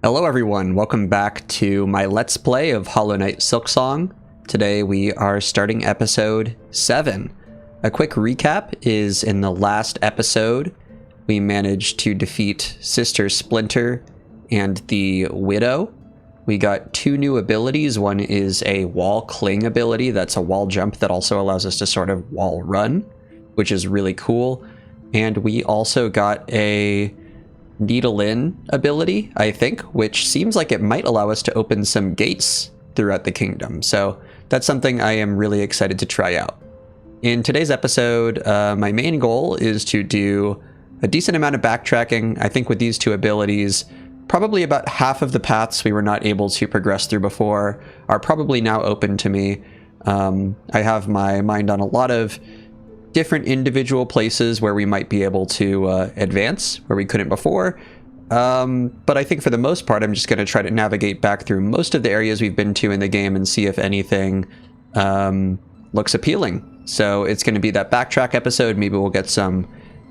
Hello everyone, welcome back to my Let's Play of Hollow Knight Silksong. Today we are starting episode 7. A quick recap is in the last episode, we managed to defeat Sister Splinter and the Widow. We got 2 new abilities. One is a wall cling ability, that's a wall jump that also allows us to sort of wall run, which is really cool. And we also got a needle in ability, I think, which seems like it might allow us to open some gates throughout the kingdom. So that's something I am really excited to try out. In today's episode, my main goal is to do a decent amount of backtracking. I think with these 2 abilities, probably about half of the paths we were not able to progress through before are probably now open to me. I have my mind on a lot of different individual places where we might be able to advance where we couldn't before. But I think for the most part, I'm just going to try to navigate back through most of the areas we've been to in the game and see if anything looks appealing. So it's going to be that backtrack episode. Maybe we'll get some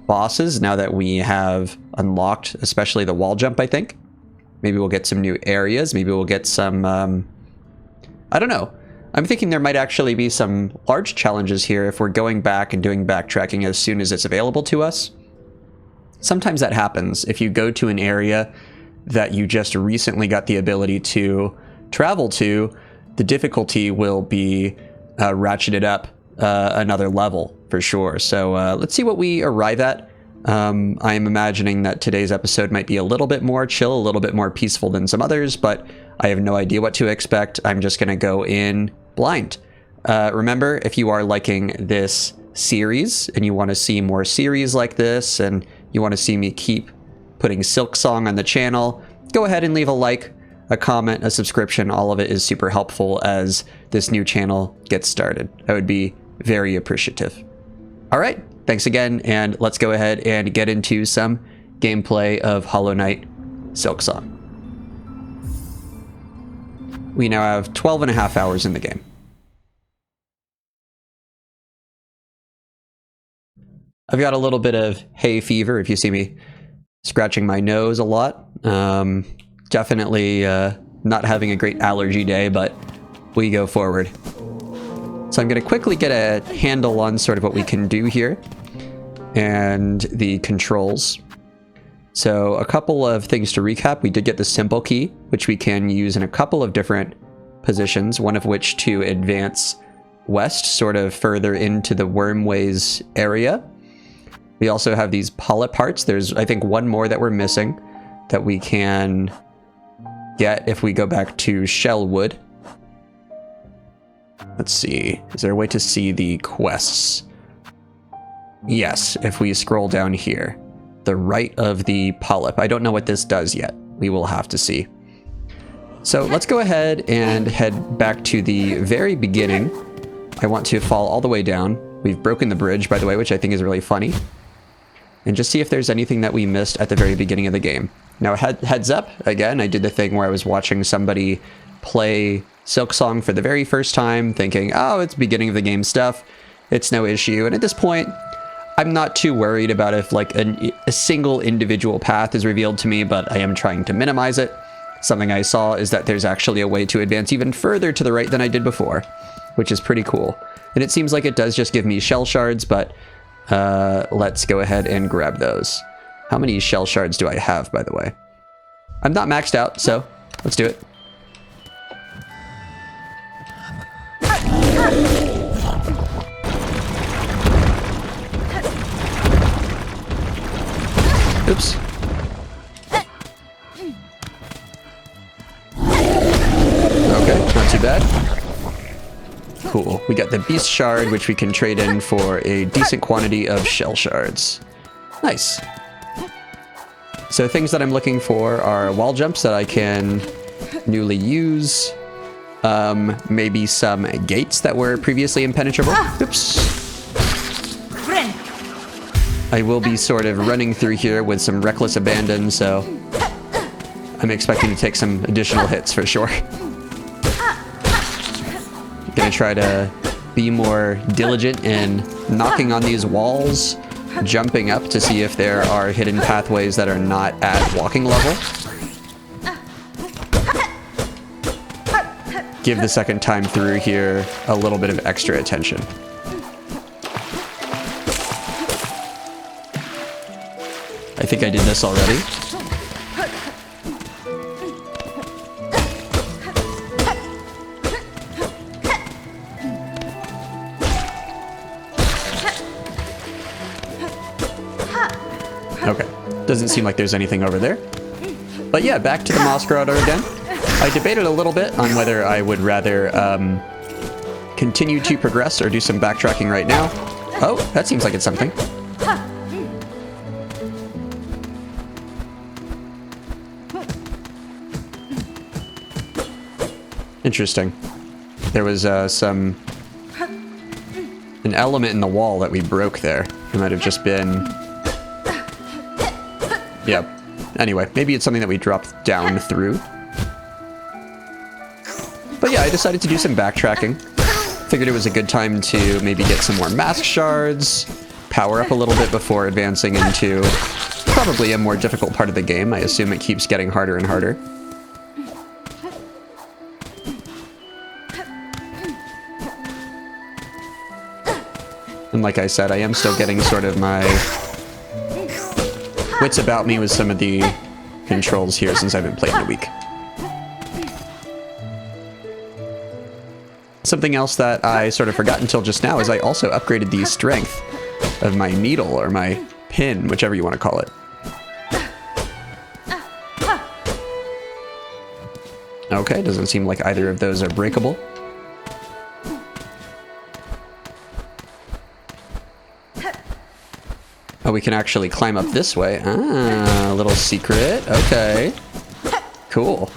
bosses now that we have unlocked, especially the wall jump, I think. Maybe we'll get some new areas. Maybe we'll get some, I don't know. I'm thinking there might actually be some large challenges here if we're going back and doing backtracking as soon as it's available to us. Sometimes that happens. If you go to an area that you just recently got the ability to travel to, the difficulty will be ratcheted up another level for sure. So let's see what we arrive at. I'm imagining that today's episode might be a little bit more chill, a little bit more peaceful than some others, but I have no idea what to expect. I'm just going to go in blind. Remember, if you are liking this series and you want to see more series like this and you want to see me keep putting Silksong on the channel, go ahead and leave a like, a comment, a subscription. All of it is super helpful as this new channel gets started. I would be very appreciative. All right, thanks again, and let's go ahead and get into some gameplay of Hollow Knight Silksong. We now have 12 and a half hours in the game. I've got a little bit of hay fever, if you see me scratching my nose a lot. Definitely not having a great allergy day, but we go forward. So I'm going to quickly get a handle on sort of what we can do here and the controls. So a couple of things to recap. We did get the simple key, which we can use in a couple of different positions, one of which to advance west, sort of further into the Wormways area. We also have these polyp hearts. There's, I think, one more that we're missing that we can get if we go back to Shellwood. Let's see. Is there a way to see the quests? Yes, if we scroll down here. The right of the polyp. I don't know what this does yet. We will have to see. So let's go ahead and head back to the very beginning. I want to fall all the way down. We've broken the bridge, by the way, which I think is really funny. And just see if there's anything that we missed at the very beginning of the game. Now, heads up, again, I did the thing where I was watching somebody play Silksong for the very first time, thinking, oh, it's beginning of the game stuff. It's no issue. And at this point, I'm not too worried about if like a single individual path is revealed to me, but I am trying to minimize it. Something I saw is that there's actually a way to advance even further to the right than I did before, which is pretty cool. And it seems like it does just give me shell shards, but let's go ahead and grab those. How many shell shards do I have, by the way? I'm not maxed out, so let's do it. Oops. Okay, not too bad. Cool. We got the beast shard, which we can trade in for a decent quantity of shell shards. Nice. So things that I'm looking for are wall jumps that I can newly use. Maybe some gates that were previously impenetrable. Oops. I will be sort of running through here with some reckless abandon, so I'm expecting to take some additional hits for sure. Gonna try to be more diligent in knocking on these walls, jumping up to see if there are hidden pathways that are not at walking level. give the second time through here a little bit of extra attention. I think I did this already. Okay, doesn't seem like there's anything over there. But yeah, back to the Moss Grotto again. I debated a little bit on whether I would rather continue to progress or do some backtracking right now. Oh, that seems like it's something. Interesting. There was an element in the wall that we broke there. It might have just been... Yep. Anyway, maybe it's something that we dropped down through. But yeah, I decided to do some backtracking. Figured it was a good time to maybe get some more mask shards, power up a little bit before advancing into probably a more difficult part of the game. I assume it keeps getting harder and harder. And like I said, I am still getting sort of my wits about me with some of the controls here since I've been playing a week. Something else that I sort of forgot until just now is I also upgraded the strength of my needle or my pin, whichever you want to call it. Okay, doesn't seem like either of those are breakable. Oh, we can actually climb up this way. Ah, a little secret. Okay. Cool.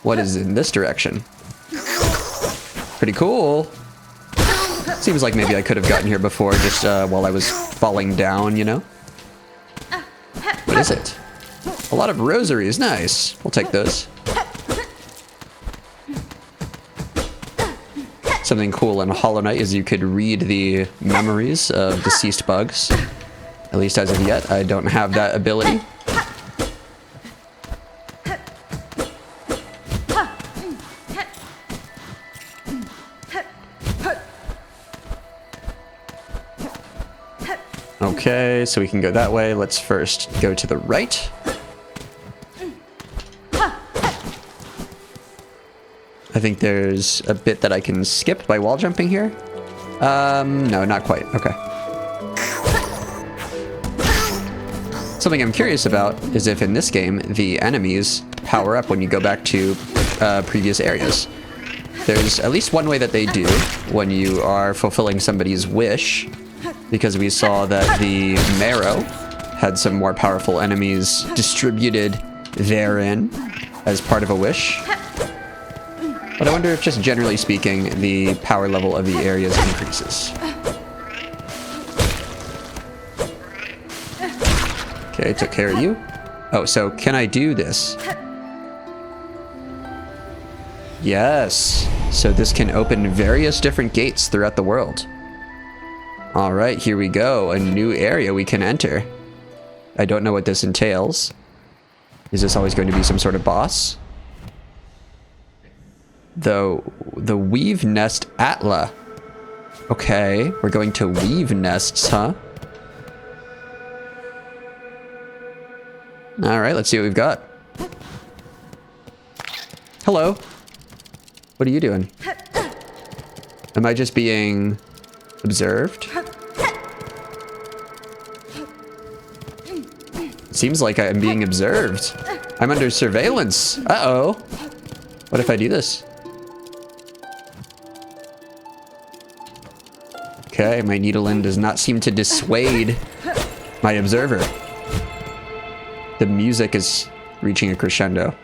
What is in this direction? Pretty cool. Seems like maybe I could have gotten here before just while I was falling down, you know? What is it? A lot of rosaries. Nice. We'll take those. Something cool in Hollow Knight is you could read the memories of deceased bugs. At least as of yet, I don't have that ability. Okay, so we can go that way. Let's first go to the right. I think there's a bit that I can skip by wall jumping here. No, not quite. Okay. Something I'm curious about is if in this game the enemies power up when you go back to previous areas. There's at least one way that they do when you are fulfilling somebody's wish, because we saw that the marrow had some more powerful enemies distributed therein as part of a wish. But I wonder if, just generally speaking, the power level of the areas increases. Okay, took care of you. Oh, so can I do this? Yes. So this can open various different gates throughout the world. All right, here we go. A new area we can enter. I don't know what this entails. Is this always going to be some sort of boss? The Weave Nest Atla. Okay, we're going to weave nests, huh? All right, let's see what we've got. Hello. What are you doing? Am I just being observed? Seems like I'm being observed. I'm under surveillance. Uh-oh. What if I do this? Okay, my needle-in does not seem to dissuade my observer. The music is reaching a crescendo.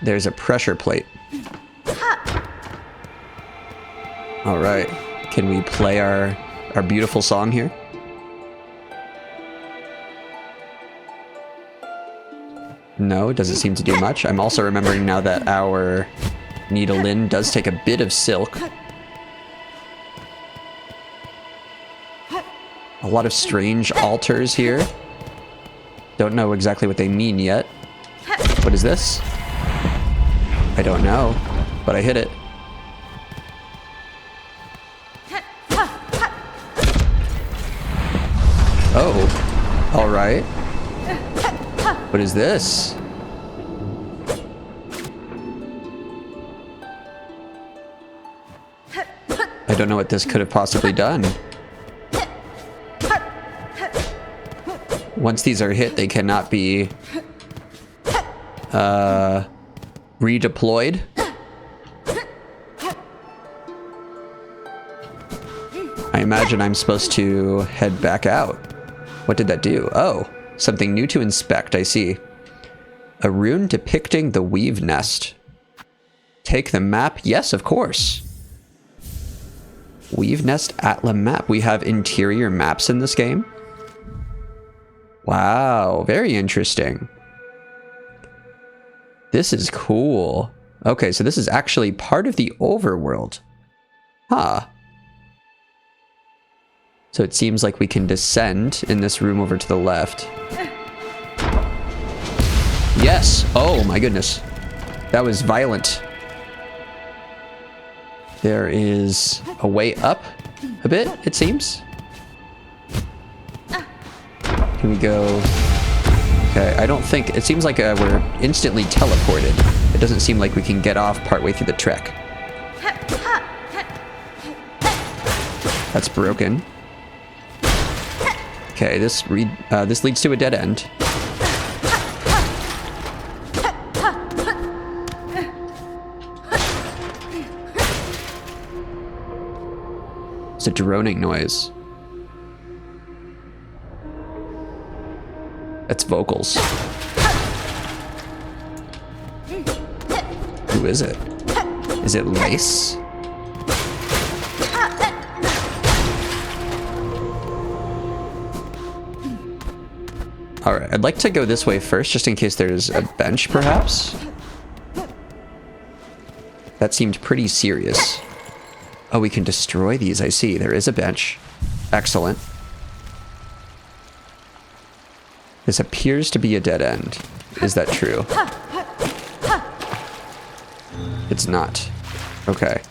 There's a pressure plate. All right, can we play our beautiful song here? No, it doesn't seem to do much. I'm also remembering now that our needle-in does take a bit of silk. A lot of strange altars here. Don't know exactly what they mean yet. What is this? I don't know, but I hit it. Oh, all right. What is this? I don't know what this could have possibly done. Once these are hit, they cannot be redeployed. I imagine I'm supposed to head back out. What did that do? Oh, something new to inspect, I see. A rune depicting the weave nest. Take the map? Yes, of course. Weave nest Atla map. We have interior maps in this game. Wow, very interesting. This is cool. Okay, so this is actually part of the overworld. Huh. So it seems like we can descend in this room over to the left. Yes! Oh my goodness. That was violent. There is a way up a bit, it seems. Can we go? Okay, I don't think... It seems like we're instantly teleported. It doesn't seem like we can get off partway through the trek. That's broken. Okay, this leads to a dead end. It's a droning noise. That's vocals. Who is it? Is it Lace? Alright, I'd like to go this way first, just in case there's a bench, perhaps. That seemed pretty serious. Oh, we can destroy these, I see. There is a bench. Excellent. This appears to be a dead end. Is that true? It's not. Okay.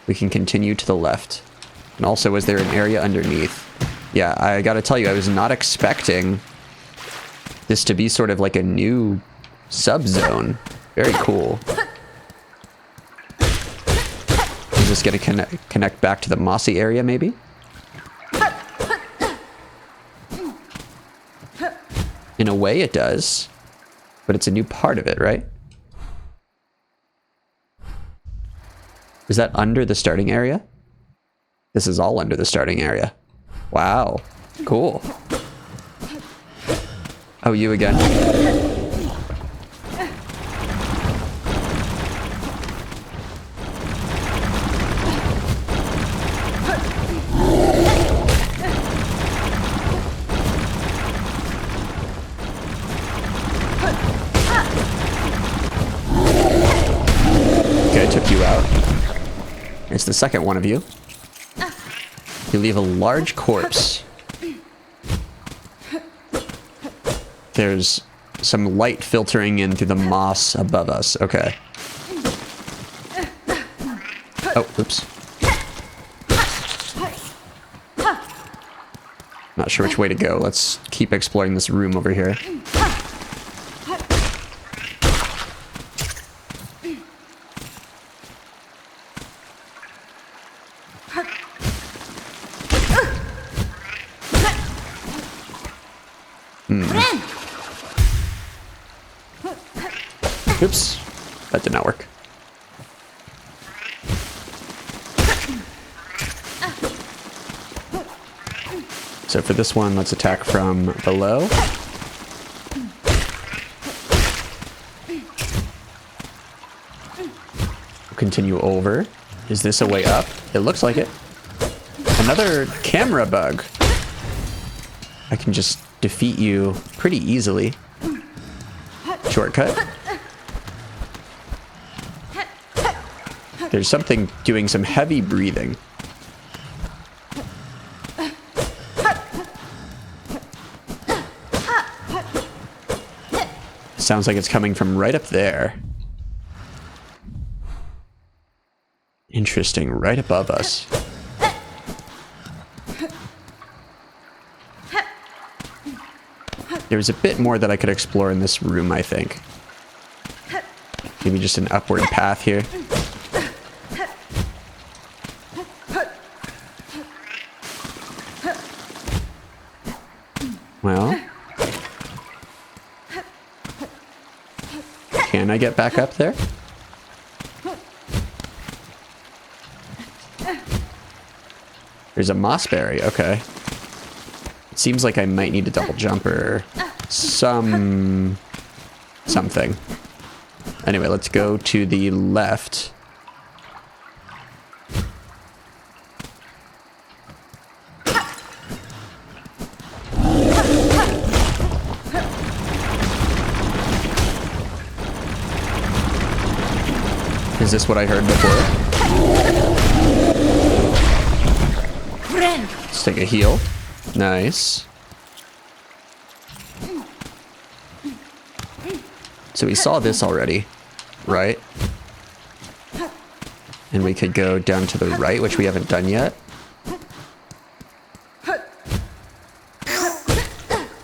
We can continue to the left. And also, is there an area underneath? Yeah, I gotta tell you, I was not expecting this to be sort of like a new sub-zone. Very cool. Is this gonna connect back to the mossy area, maybe? In a way it does, but it's a new part of it, right? Is that under the starting area? This is all under the starting area. Wow, cool. Oh, you again. Okay, I took you out. It's the second one of you. You leave a large corpse. There's some light filtering in through the moss above us. Okay. Oh, oops. Not sure which way to go. Let's keep exploring this room over here. Oops, that did not work. So for this one, let's attack from below. Continue over. Is this a way up? It looks like it. Another camera bug. I can just defeat you pretty easily. Shortcut. There's something doing some heavy breathing. Sounds like it's coming from right up there. Interesting, right above us. There's a bit more that I could explore in this room, I think. Maybe just an upward path here. Well. Can I get back up there? There's a mossberry, okay. It seems like I might need a double jump or something. Anyway, let's go to the left. Is this what I heard before? Let's take a heal. Nice. So we saw this already, right? And we could go down to the right, which we haven't done yet.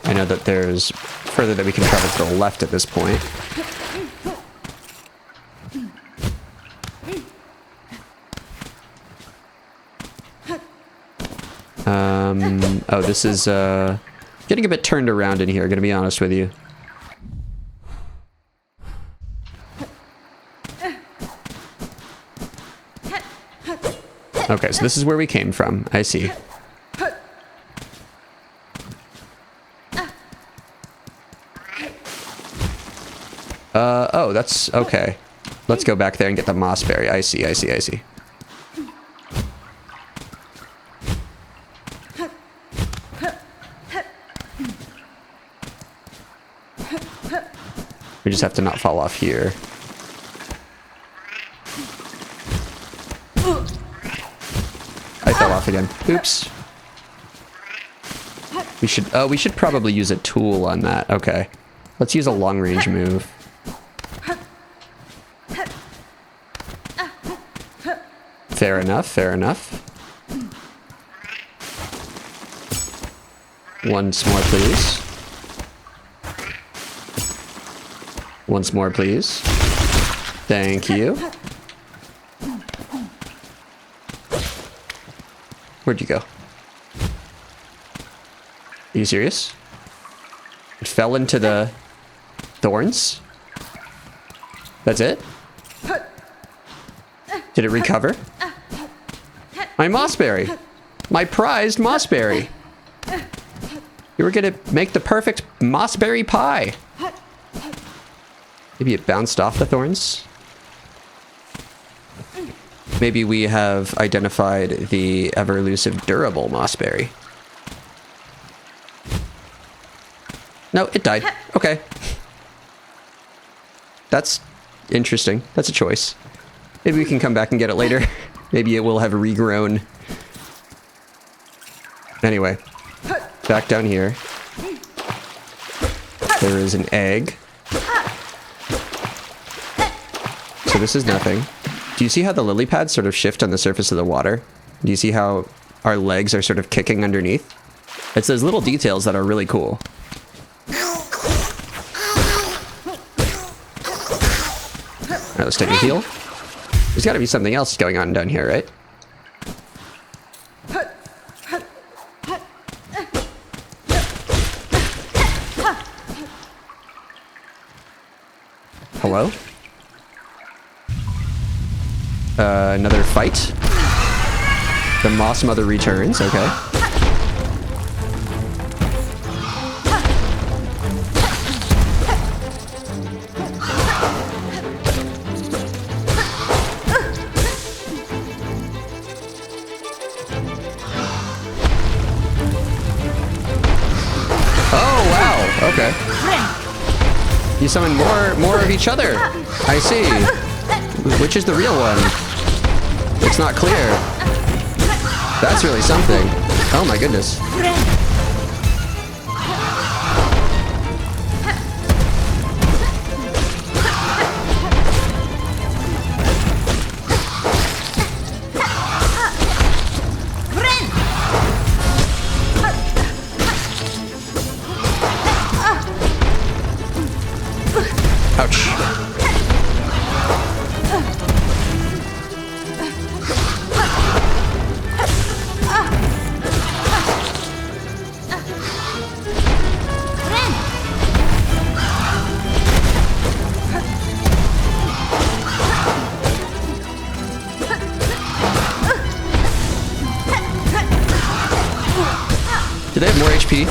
I know that there's further that we can travel to the left at this point. Oh, this is getting a bit turned around in here, gonna be honest with you. Okay, so this is where we came from. I see. Oh, that's okay. Let's go back there and get the mossberry. I see, I see, I see. We just have to not fall off here. I fell off again. Oops. We should probably use a tool on that. Okay. Let's use a long-range move. Fair enough, fair enough. Once more, please. Once more, please. Thank you. Where'd you go? Are you serious? It fell into the thorns? That's it? Did it recover? My mossberry! My prized mossberry! You were gonna make the perfect mossberry pie! Maybe it bounced off the thorns? Maybe we have identified the ever-elusive durable mossberry. No, it died. Okay. That's interesting. That's a choice. Maybe we can come back and get it later. Maybe it will have regrown. Anyway, back down here. There is an egg. So this is nothing. Do you see how the lily pads sort of shift on the surface of the water? Do you see how our legs are sort of kicking underneath? It's those little details that are really cool. Alright, let's take a heal. There's got to be something else going on down here, right? Hello? Another fight. The Moss Mother returns, okay. Oh, wow, okay. You summon more of each other. I see. Which is the real one? It's not clear. That's really something. Oh my goodness. Do they have more HP?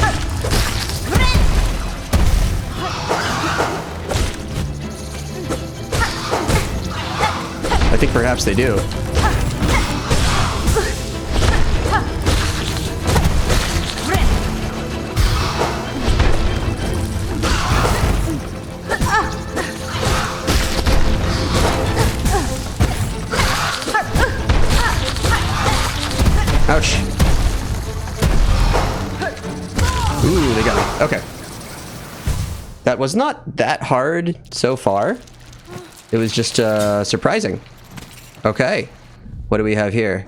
I think perhaps they do. Ouch. Ooh, they got me. Okay. That was not that hard so far. It was just surprising. Okay. What do we have here?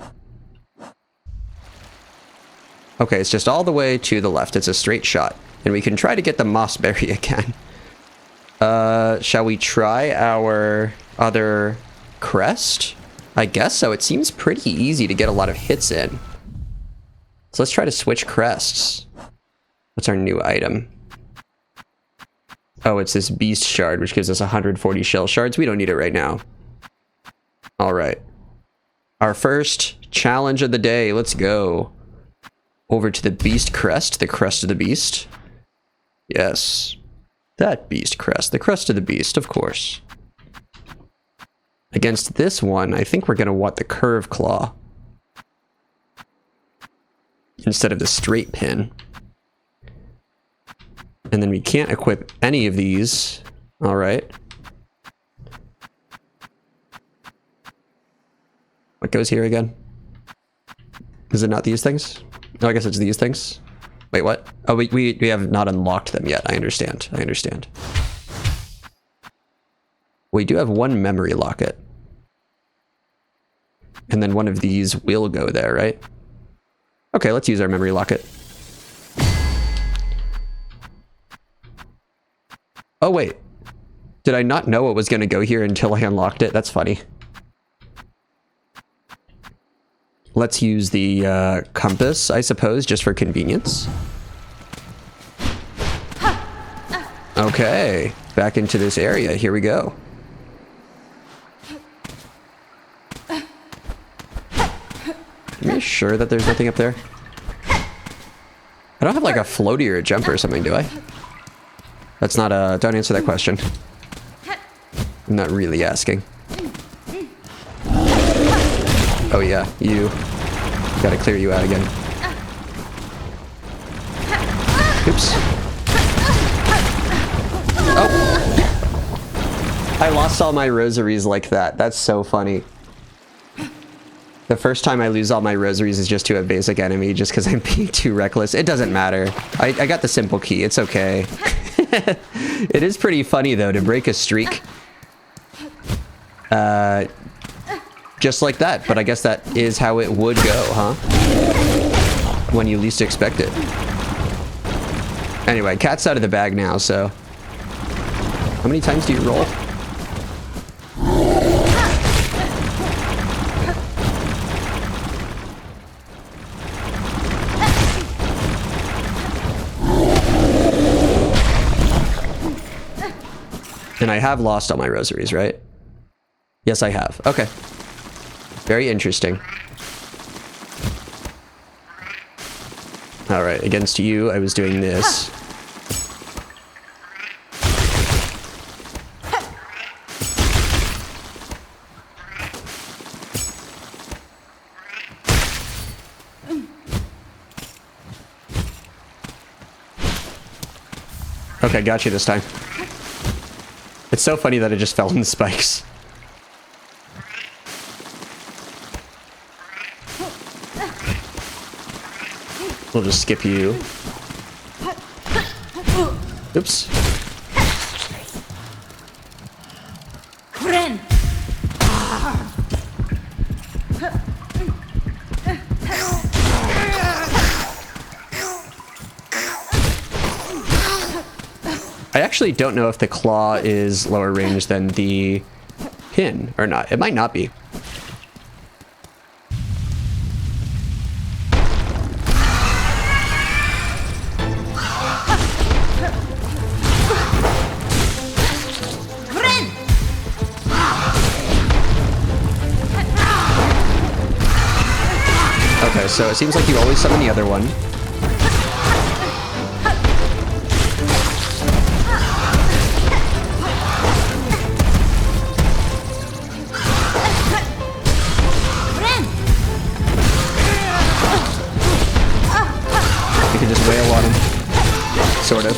Okay, it's just all the way to the left. It's a straight shot. And we can try to get the mossberry again. Shall we try our other crest? I guess so. It seems pretty easy to get a lot of hits in. So let's try to switch crests. What's our new item? Oh, it's this beast shard, which gives us 140 shell shards. We don't need it right now. All right. Our first challenge of the day. Let's go. Over to the beast crest. The crest of the beast. Yes. That beast crest. The crest of the beast, of course. Against this one, I think we're going to want the curve claw. Instead of the straight pin. And then we can't equip any of these. All right. What goes here again? Is it not these things? No, I guess it's these things. Wait, what? Oh, we have not unlocked them yet. I understand. I understand. We do have one memory locket. And then one of these will go there, right? Okay, let's use our memory locket. Oh, wait. Did I not know what was going to go here until I unlocked it? That's funny. Let's use the compass, I suppose, just for convenience. Okay, back into this area. Here we go. Are you sure that there's nothing up there? I don't have like a floaty or a jump or something, do I? That's not a... Don't answer that question. I'm not really asking. Oh yeah, you. Gotta clear you out again. Oops. Oh! I lost all my rosaries like that. That's so funny. The first time I lose all my rosaries is just to a basic enemy, just because I'm being too reckless. It doesn't matter. I got the simple key. It's okay. It is pretty funny, though, to break a streak. Just like that. But I guess that is how it would go, huh? When you least expect it. Anyway, cat's out of the bag now, so... How many times do you roll? And I have lost all my rosaries, right? Yes, I have. Okay. Very interesting. All right, against you, I was doing this. Okay, got you this time. It's so funny that it just fell in the spikes. We'll just skip you. Oops. I actually don't know if the claw is lower range than the pin or not. It might not be. Okay, so it seems like you always summon the other one. Sort of.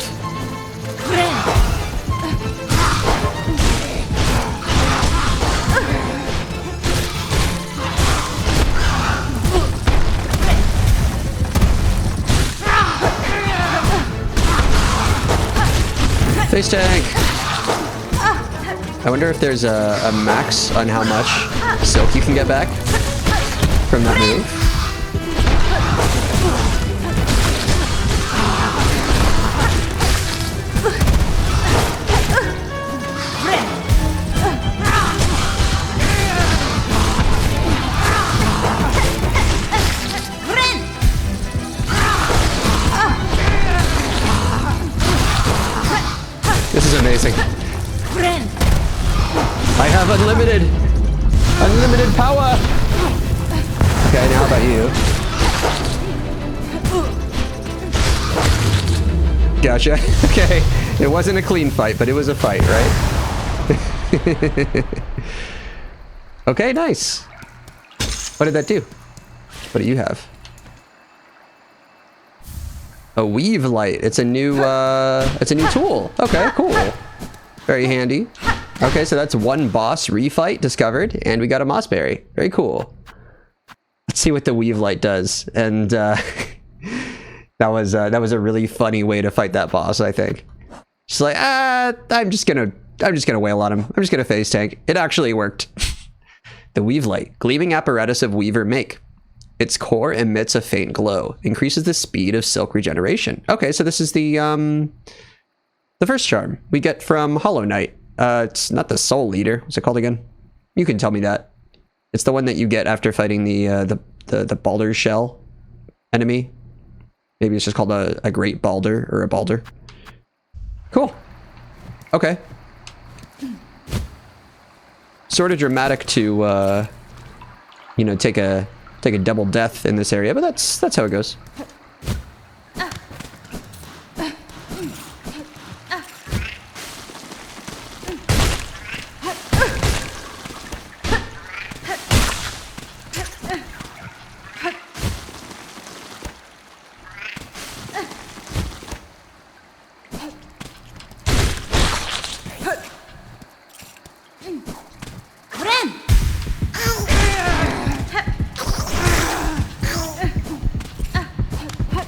Face tank! I wonder if there's a max on how much silk you can get back from that move. This is amazing. I have unlimited power. Okay, now how about you? Gotcha. Okay, it wasn't a clean fight, but it was a fight, right? Okay, nice. What did that do? What do you have? A weave light. It's a new tool. Okay, cool. Very handy. Okay, so that's one boss refight discovered, and we got a mossberry. Very cool. Let's see what the weave light does. And that was a really funny way to fight that boss, I think. She's like, I'm just gonna wail on him. I'm just gonna face tank. It actually worked. The weave light, gleaming apparatus of weaver make. Its core emits a faint glow, increases the speed of silk regeneration. Okay, so this is the first charm we get from Hollow Knight. It's not the Soul Leader. What's it called again? You can tell me that. It's the one that you get after fighting the Balder shell enemy. Maybe it's just called a Great Balder or a Balder. Cool. Okay. Sort of dramatic to you know, take a double death in this area, but that's how it goes.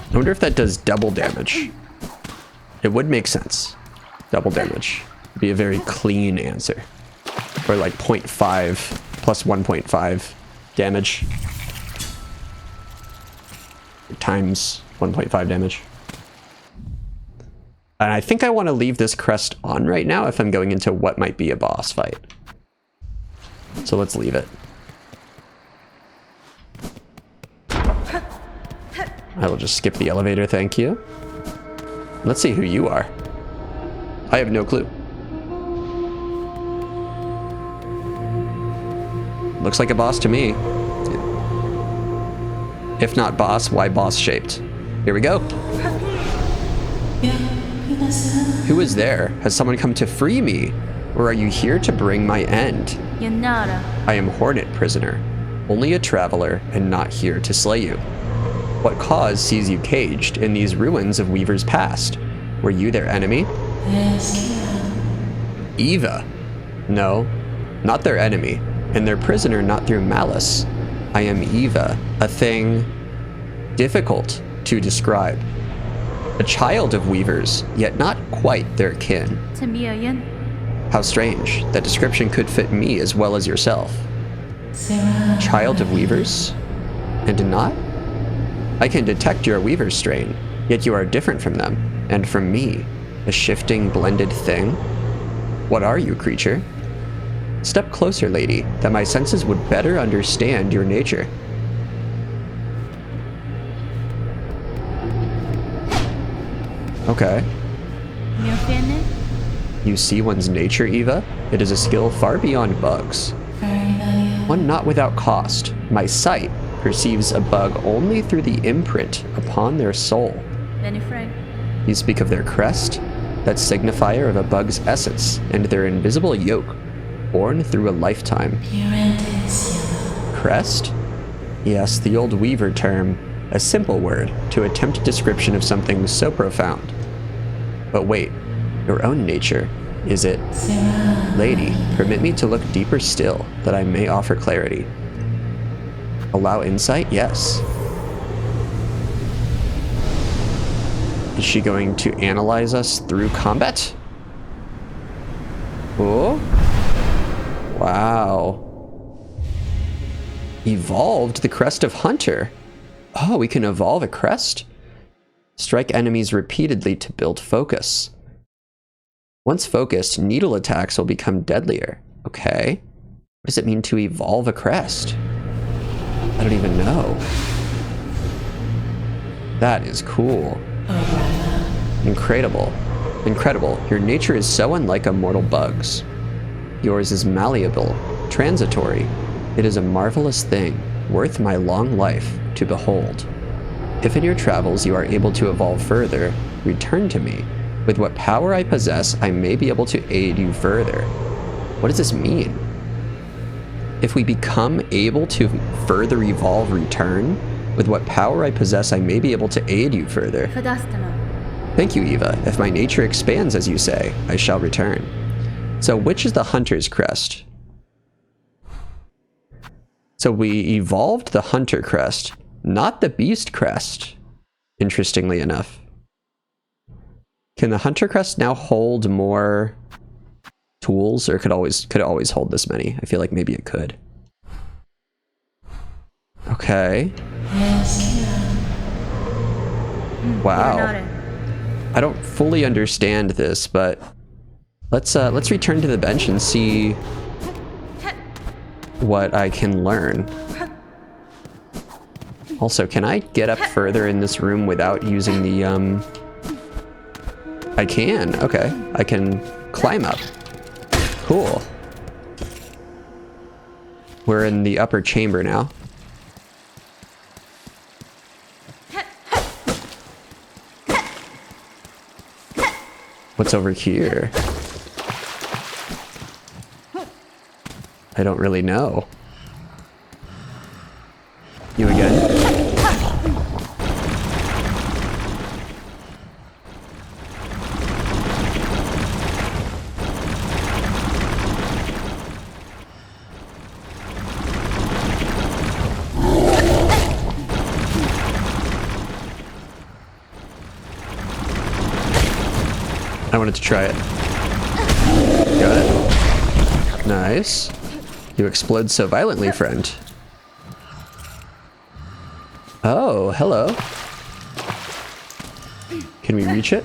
I wonder if that does double damage. It would make sense. Double damage would be a very clean answer. Or like 0.5 plus 1.5 damage. Times 1.5 damage. And I think I want to leave this crest on right now if I'm going into what might be a boss fight. So let's leave it. I will just skip the elevator, thank you. Let's see who you are. I have no clue. Looks like a boss to me. If not boss, why boss shaped? Here we go. Who is there? Has someone come to free me? Or are you here to bring my end? I am Hornet prisoner, only a traveler and not here to slay you. What cause sees you caged in these ruins of Weaver's past? Were you their enemy? Eva. No, not their enemy, and their prisoner not through malice. I am Eva, a thing difficult to describe. A child of Weavers, yet not quite their kin. How strange, that description could fit me as well as yourself. Child of Weavers? And not? I can detect your Weaver strain, yet you are different from them, and from me, a shifting, blended thing. What are you, creature? Step closer, lady, that my senses would better understand your nature. Okay. You see one's nature, Eva? It is a skill far beyond bugs. One not without cost. My sight perceives a bug only through the imprint upon their soul. You speak of their crest, that signifier of a bug's essence, and their invisible yoke, born through a lifetime. Crest? Yes, the old Weaver term, a simple word to attempt description of something so profound. But wait, your own nature, is it? Lady, permit me to look deeper still, that I may offer clarity. Allow insight? Yes. Is she going to analyze us through combat? Oh. Wow. Evolved the crest of Hunter. Oh, we can evolve a crest? Strike enemies repeatedly to build focus. Once focused, needle attacks will become deadlier. Okay. What does it mean to evolve a crest? I don't even know. That is cool. Incredible. Incredible. Your nature is so unlike a mortal bug's. Yours is malleable, transitory. It is a marvelous thing, worth my long life to behold. If in your travels you are able to evolve further, return to me. With what power I possess, I may be able to aid you further. What does this mean? If we become able to further evolve, return. With what power I possess, I may be able to aid you further. Thank you, Eva. If my nature expands, as you say, I shall return. So which is the Hunter's crest? So we evolved the Hunter crest, not the Beast crest, interestingly enough. Can the Hunter crest now hold more tools, or could it always hold this many? I feel like maybe it could. Okay. Wow. I don't fully understand this, but let's return to the bench and see what I can learn. Also, can I get up further in this room without using the I can. Okay. I can climb up. Cool. We're in the upper chamber now. What's over here? I don't really know. You again? I wanted to try it. Got it. Nice. You explode so violently, friend. Oh, hello. Can we reach it?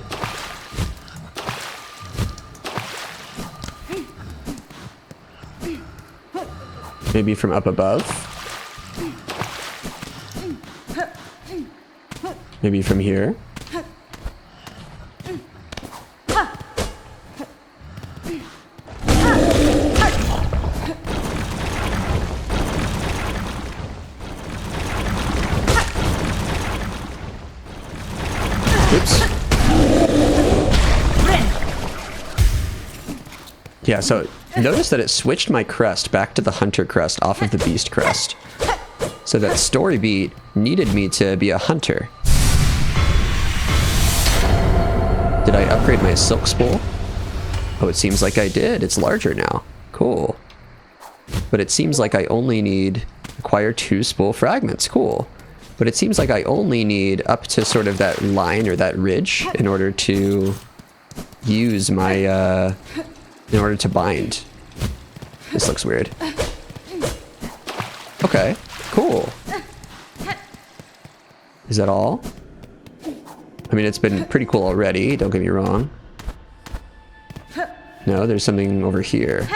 Maybe from up above? Maybe from here? Oops. Yeah, so notice that it switched my crest back to the Hunter crest off of the Beast crest. So that story beat needed me to be a hunter. Did I upgrade my silk spool? Oh, it seems like I did. It's larger now. Cool. But it seems like I only need acquire 2 spool fragments. Cool. But it seems like I only need up to sort of that line or that ridge in order to use my, in order to bind. This looks weird. Okay, cool. Is that all? I mean, it's been pretty cool already, don't get me wrong. No, there's something over here.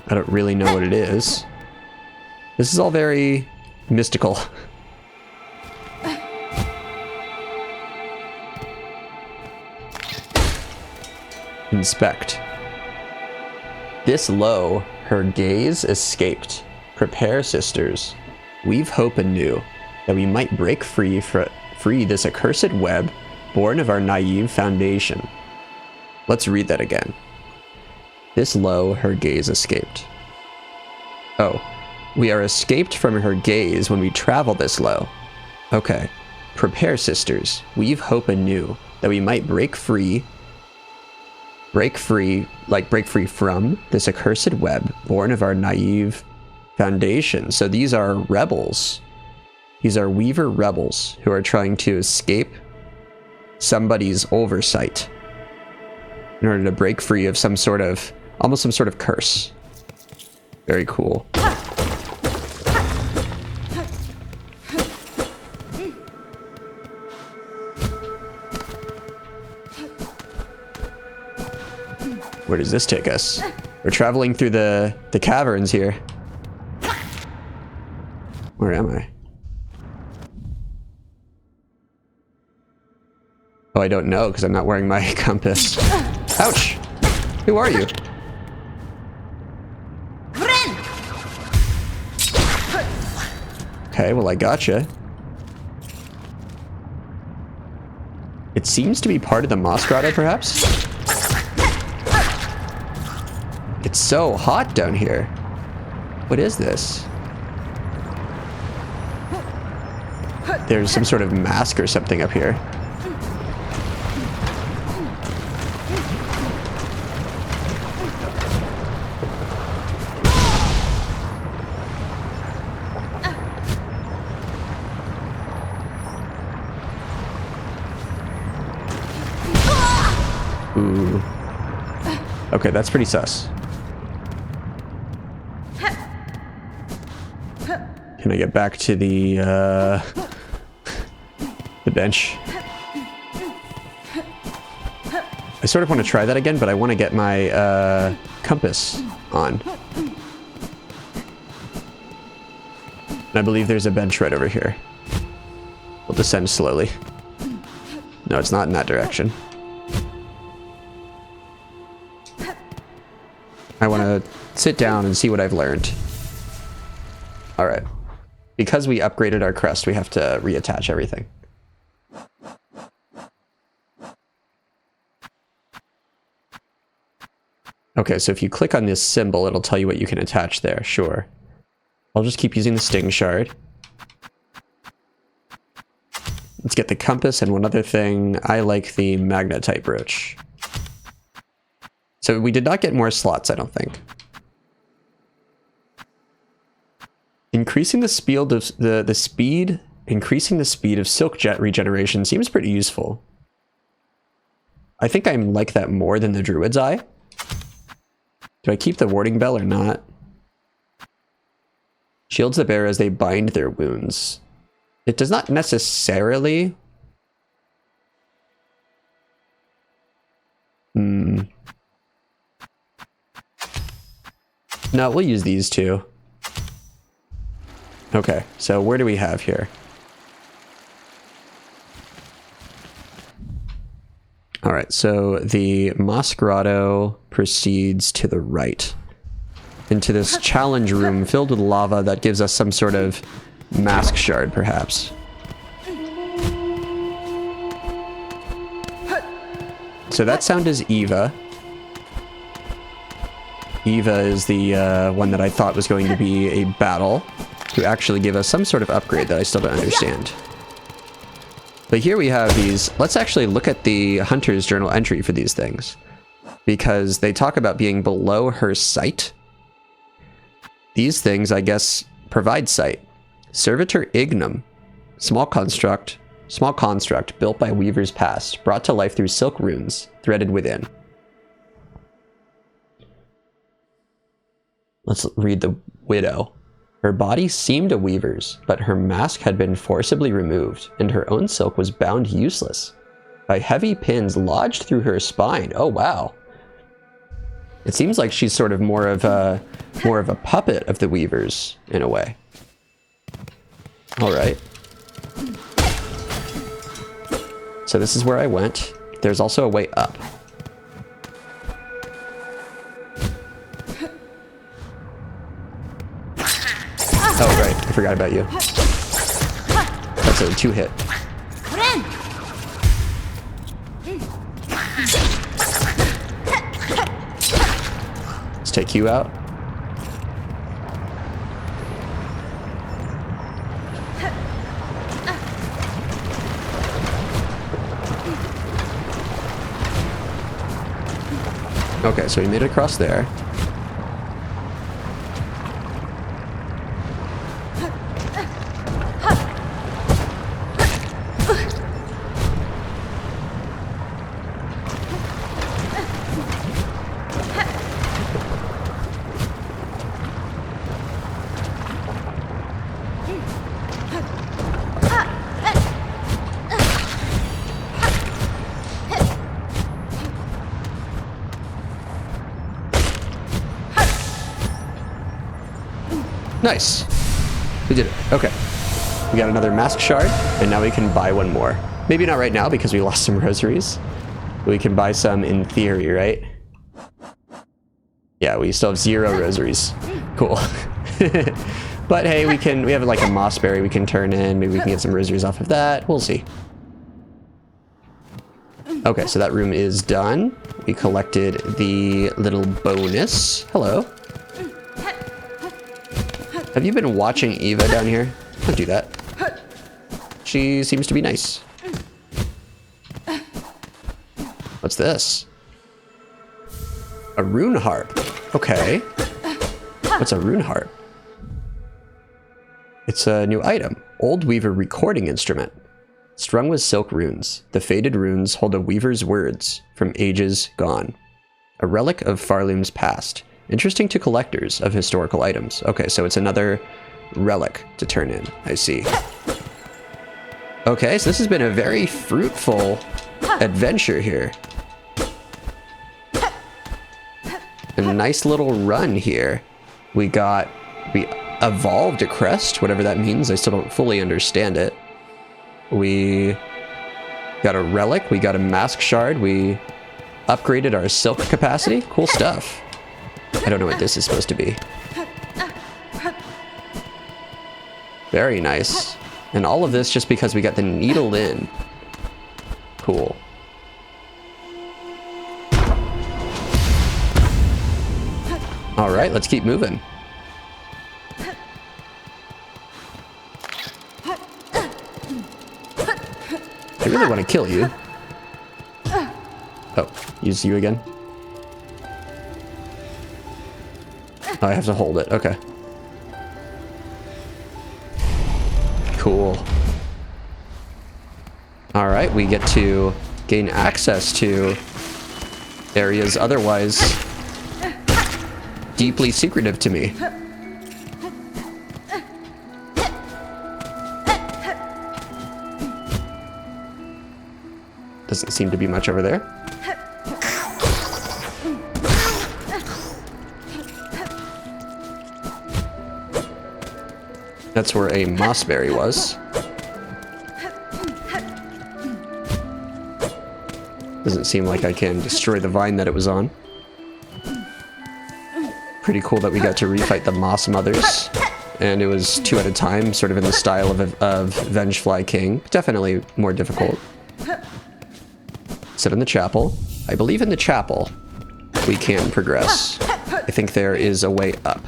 I don't really know what it is. This is all very mystical. Inspect. This low, her gaze escaped. Prepare, sisters. Weave hope anew, that we might break free this accursed web, born of our naive foundation. Let's read that again. This low, her gaze escaped. Oh, we are escaped from her gaze when we travel this low. Okay. Prepare, sisters. Weave hope anew, that we might break free from this accursed web born of our naive foundation. So these are rebels. These are Weaver rebels who are trying to escape somebody's oversight in order to break free of almost some sort of curse. Very cool. Where does this take us? We're traveling through the caverns here. Where am I? Oh, I don't know because I'm not wearing my compass. Ouch! Who are you? Okay, well I gotcha. It seems to be part of the Moss Grotto, perhaps? It's so hot down here. What is this? There's some sort of mask or something up here. Ooh. Okay, that's pretty sus. Can I get back to the bench? I sort of want to try that again, but I want to get my compass on. And I believe there's a bench right over here. We'll descend slowly. No, it's not in that direction. I want to sit down and see what I've learned. Alright. Because we upgraded our crest, we have to reattach everything. Okay, so if you click on this symbol, it'll tell you what you can attach there. Sure. I'll just keep using the sting shard. Let's get the compass and one other thing. I like the magnetite brooch. So we did not get more slots, I don't think. Increasing the speed of increasing the speed of silk jet regeneration seems pretty useful. I think I like that more than the Druid's Eye. Do I keep the warding bell or not? Shields the bearer as they bind their wounds. It does not necessarily. No, we'll use these two. Okay, so where do we have here? All right, so the Moss Grotto proceeds to the right into this challenge room filled with lava that gives us some sort of mask shard, perhaps. So that sound is Eva. Eva is the one that I thought was going to be a battle to actually give us some sort of upgrade that I still don't understand. But here we have these. Let's actually look at the Hunter's Journal entry for these things, because they talk about being below her sight. These things, I guess, provide sight. Servitor Ignum, small construct built by weavers past, brought to life through silk runes threaded within. Let's read the Widow. Her body seemed a weaver's, but her mask had been forcibly removed, and her own silk was bound useless by heavy pins lodged through her spine. Oh wow! It seems like she's sort of more of a puppet of the weavers in a way. All right. So this is where I went. There's also a way up. Oh, right. I forgot about you. That's a 2-hit. take you out. Okay, so we made it across there. Nice. We did it. Okay. We got another mask shard, and now we can buy one more. Maybe not right now because we lost some rosaries. But we can buy some in theory, right? Yeah, we still have 0 rosaries. Cool. But hey, we have like a moss berry we can turn in. Maybe we can get some rosaries off of that. We'll see. Okay, so that room is done. We collected the little bonus. Hello. Have you been watching Eva down here? Don't do that. She seems to be nice. What's this? A rune harp. Okay. What's a rune harp? It's a new item. Old Weaver recording instrument. Strung with silk runes. The faded runes hold a weaver's words from ages gone. A relic of Farloom's past. Interesting to collectors of historical items. Okay, so it's another relic to turn in. I see. Okay, so this has been a very fruitful adventure here. A nice little run here. We evolved a crest, whatever that means. I still don't fully understand it. We got a relic. We got a mask shard. We upgraded our silk capacity. Cool stuff. I don't know what this is supposed to be. Very nice. And all of this just because we got the needle in. Cool. All right, let's keep moving. I really want to kill you. Oh, use you again? Oh, I have to hold it. Okay. Cool. All right, we get to gain access to areas otherwise deeply secretive to me. Doesn't seem to be much over there. That's where a mossberry was. Doesn't seem like I can destroy the vine that it was on. Pretty cool that we got to refight the moss mothers. And it was 2 at a time, sort of in the style of Vengefly King. Definitely more difficult. Sit in the chapel. I believe in the chapel we can progress. I think there is a way up.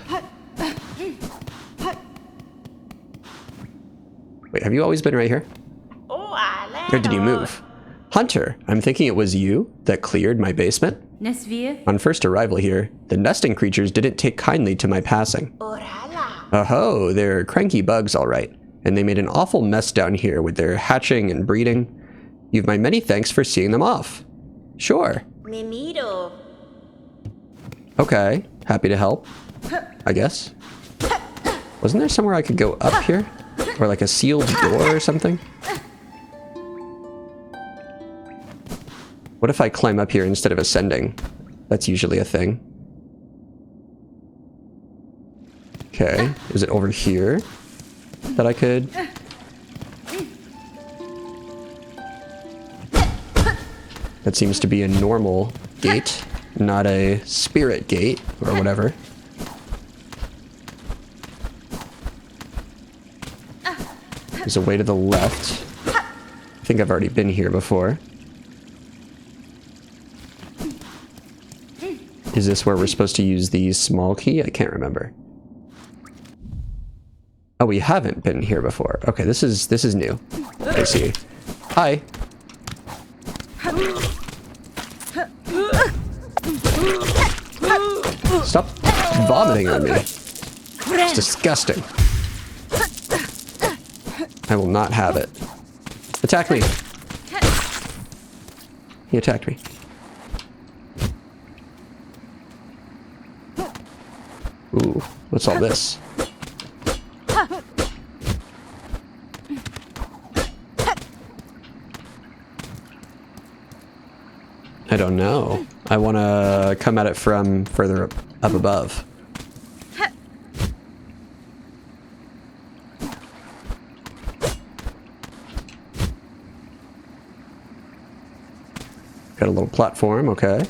Wait, have you always been right here? Or did you move? Hunter, I'm thinking it was you that cleared my basement. On first arrival here, the nesting creatures didn't take kindly to my passing. Oh, they're cranky bugs, all right. And they made an awful mess down here with their hatching and breeding. You've my many thanks for seeing them off. Sure. Okay, happy to help, I guess. Wasn't there somewhere I could go up here? Or like a sealed door or something? What if I climb up here instead of ascending? That's usually a thing. Okay, is it over here that I could? That seems to be a normal gate, not a spirit gate or whatever. There's a way to the left. I think I've already been here before. Is this where we're supposed to use the small key? I can't remember. Oh, we haven't been here before. Okay, this is new. I see. Hi. Stop vomiting on me. It's disgusting. I will not have it. Attack me. He attacked me. Ooh, what's all this? I don't know. I want to come at it from further up above. Got a little platform, okay.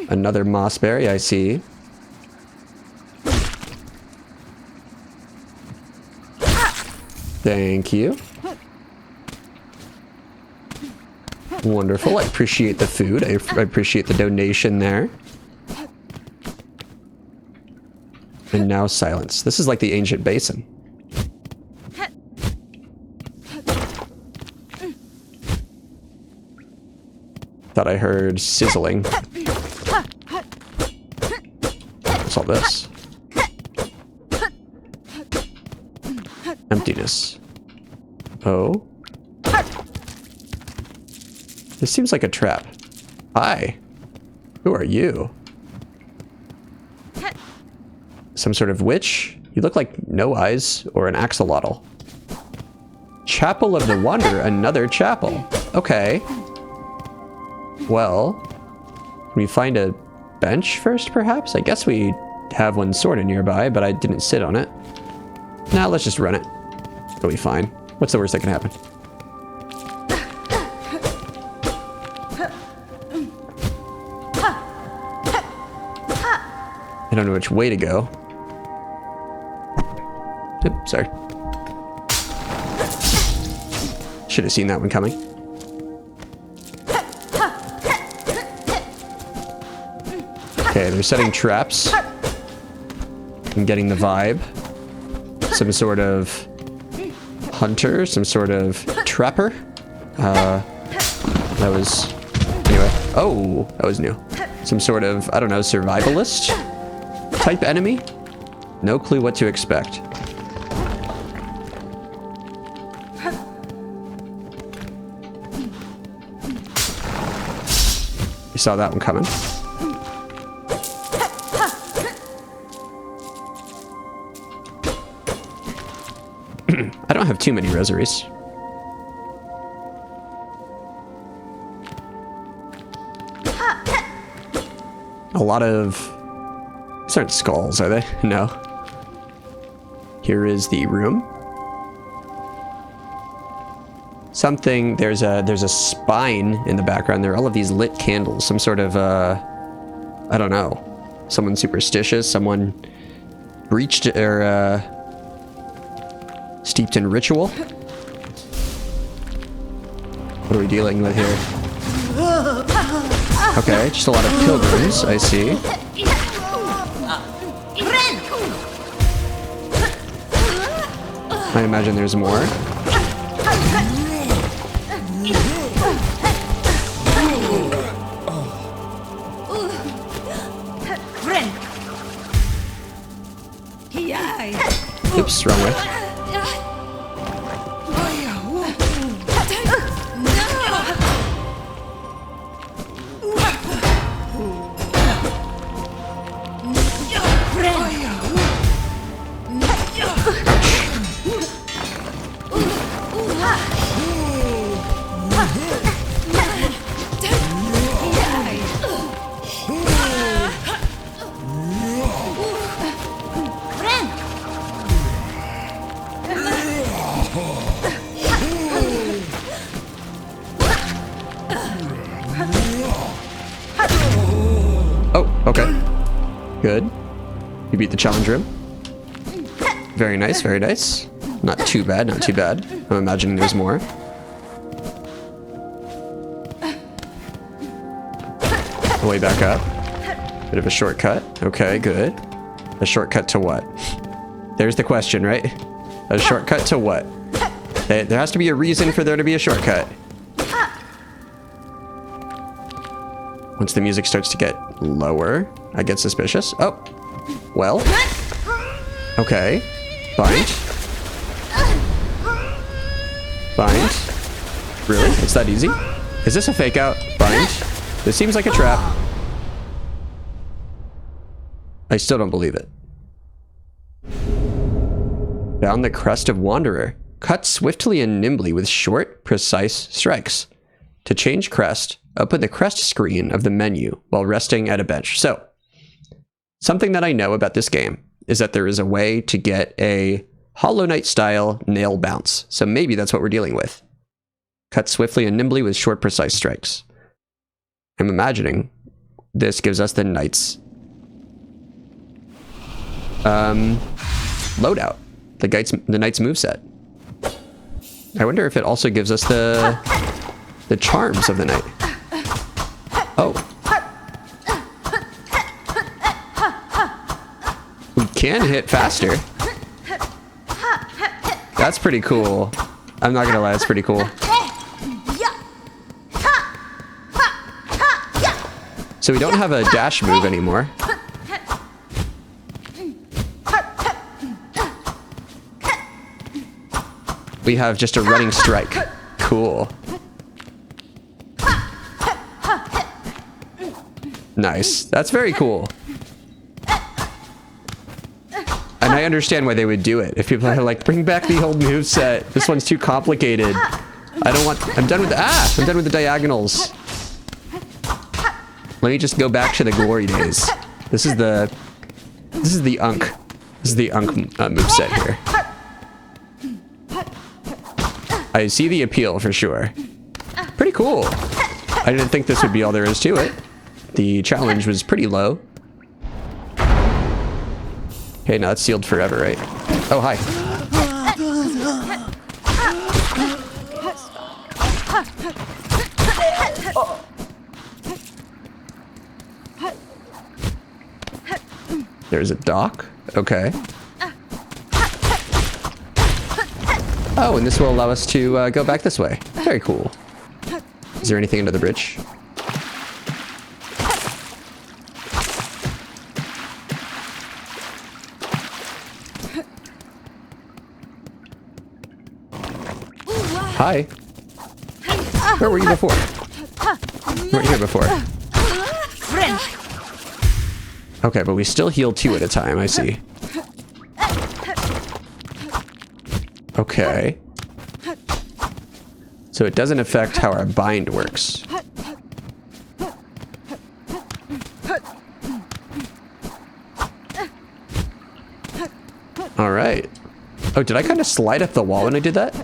Another mossberry, I see. Thank you. Wonderful. I appreciate the food. I appreciate the donation there. And now silence. This is like the ancient basin. Thought I heard sizzling. What's all this? Emptiness. Oh? This seems like a trap. Hi. Who are you? Some sort of witch? You look like No Eyes or an axolotl. Chapel of the Wanderer, another chapel. Okay. Well, can we find a bench first, perhaps? I guess we have one sort of nearby, but I didn't sit on it. Nah, let's just run it. It'll be fine. What's the worst that can happen? I don't know which way to go. Oops, sorry. Should have seen that one coming. Okay, they're setting traps. I'm getting the vibe. Some sort of hunter, some sort of trapper. That was... Anyway. Oh, that was new. Some sort of, I don't know, survivalist type enemy? No clue what to expect. You saw that one coming. I don't have too many rosaries. A lot of... These aren't skulls, are they? No. Here is the room. Something... There's a spine in the background. There are all of these lit candles. Some sort of, I don't know. Someone superstitious. Someone breached or, steeped in ritual. What are we dealing with here? Okay, just a lot of pilgrims, I see. I imagine there's more. Oops, wrong way. Okay. Good. You beat the challenge room. Very nice, very nice. Not too bad, not too bad. I'm imagining there's more. Way back up. Bit of a shortcut. Okay, good. A shortcut to what? There's the question, right? A shortcut to what? There has to be a reason for there to be a shortcut. Once the music starts to get lower, I get suspicious. Oh, well. Okay. Bind. Bind. Really? It's that easy? Is this a fake out? Bind. This seems like a trap. I still don't believe it. Found the crest of Wanderer. Cut swiftly and nimbly with short, precise strikes. To change crest, open the crest screen of the menu while resting at a bench. So, something that I know about this game is that there is a way to get a Hollow Knight style nail bounce. So maybe that's what we're dealing with. Cut swiftly and nimbly with short, precise strikes. I'm imagining this gives us the Knight's loadout. The Knight's moveset. I wonder if it also gives us the charms of the Knight. Oh. We can hit faster. That's pretty cool. I'm not gonna lie, that's pretty cool. So we don't have a dash move anymore. We have just a running strike. Cool. Nice. That's very cool. And I understand why they would do it. If people are like, bring back the old moveset. This one's too complicated. I don't want... I'm done with I'm done with the diagonals. Let me just go back to the glory days. This is the Unk. This is the Unk moveset here. I see the appeal for sure. Pretty cool. I didn't think this would be all there is to it. The challenge was pretty low. Okay, now it's sealed forever, right? Oh, hi. There's a dock. Okay. Oh, and this will allow us to go back this way. Very cool. Is there anything under the bridge? Hi. Where were you before? You weren't here before. Okay, but we still heal 2 at a time, I see. Okay. So it doesn't affect how our bind works. Alright. Oh, did I kind of slide up the wall when I did that?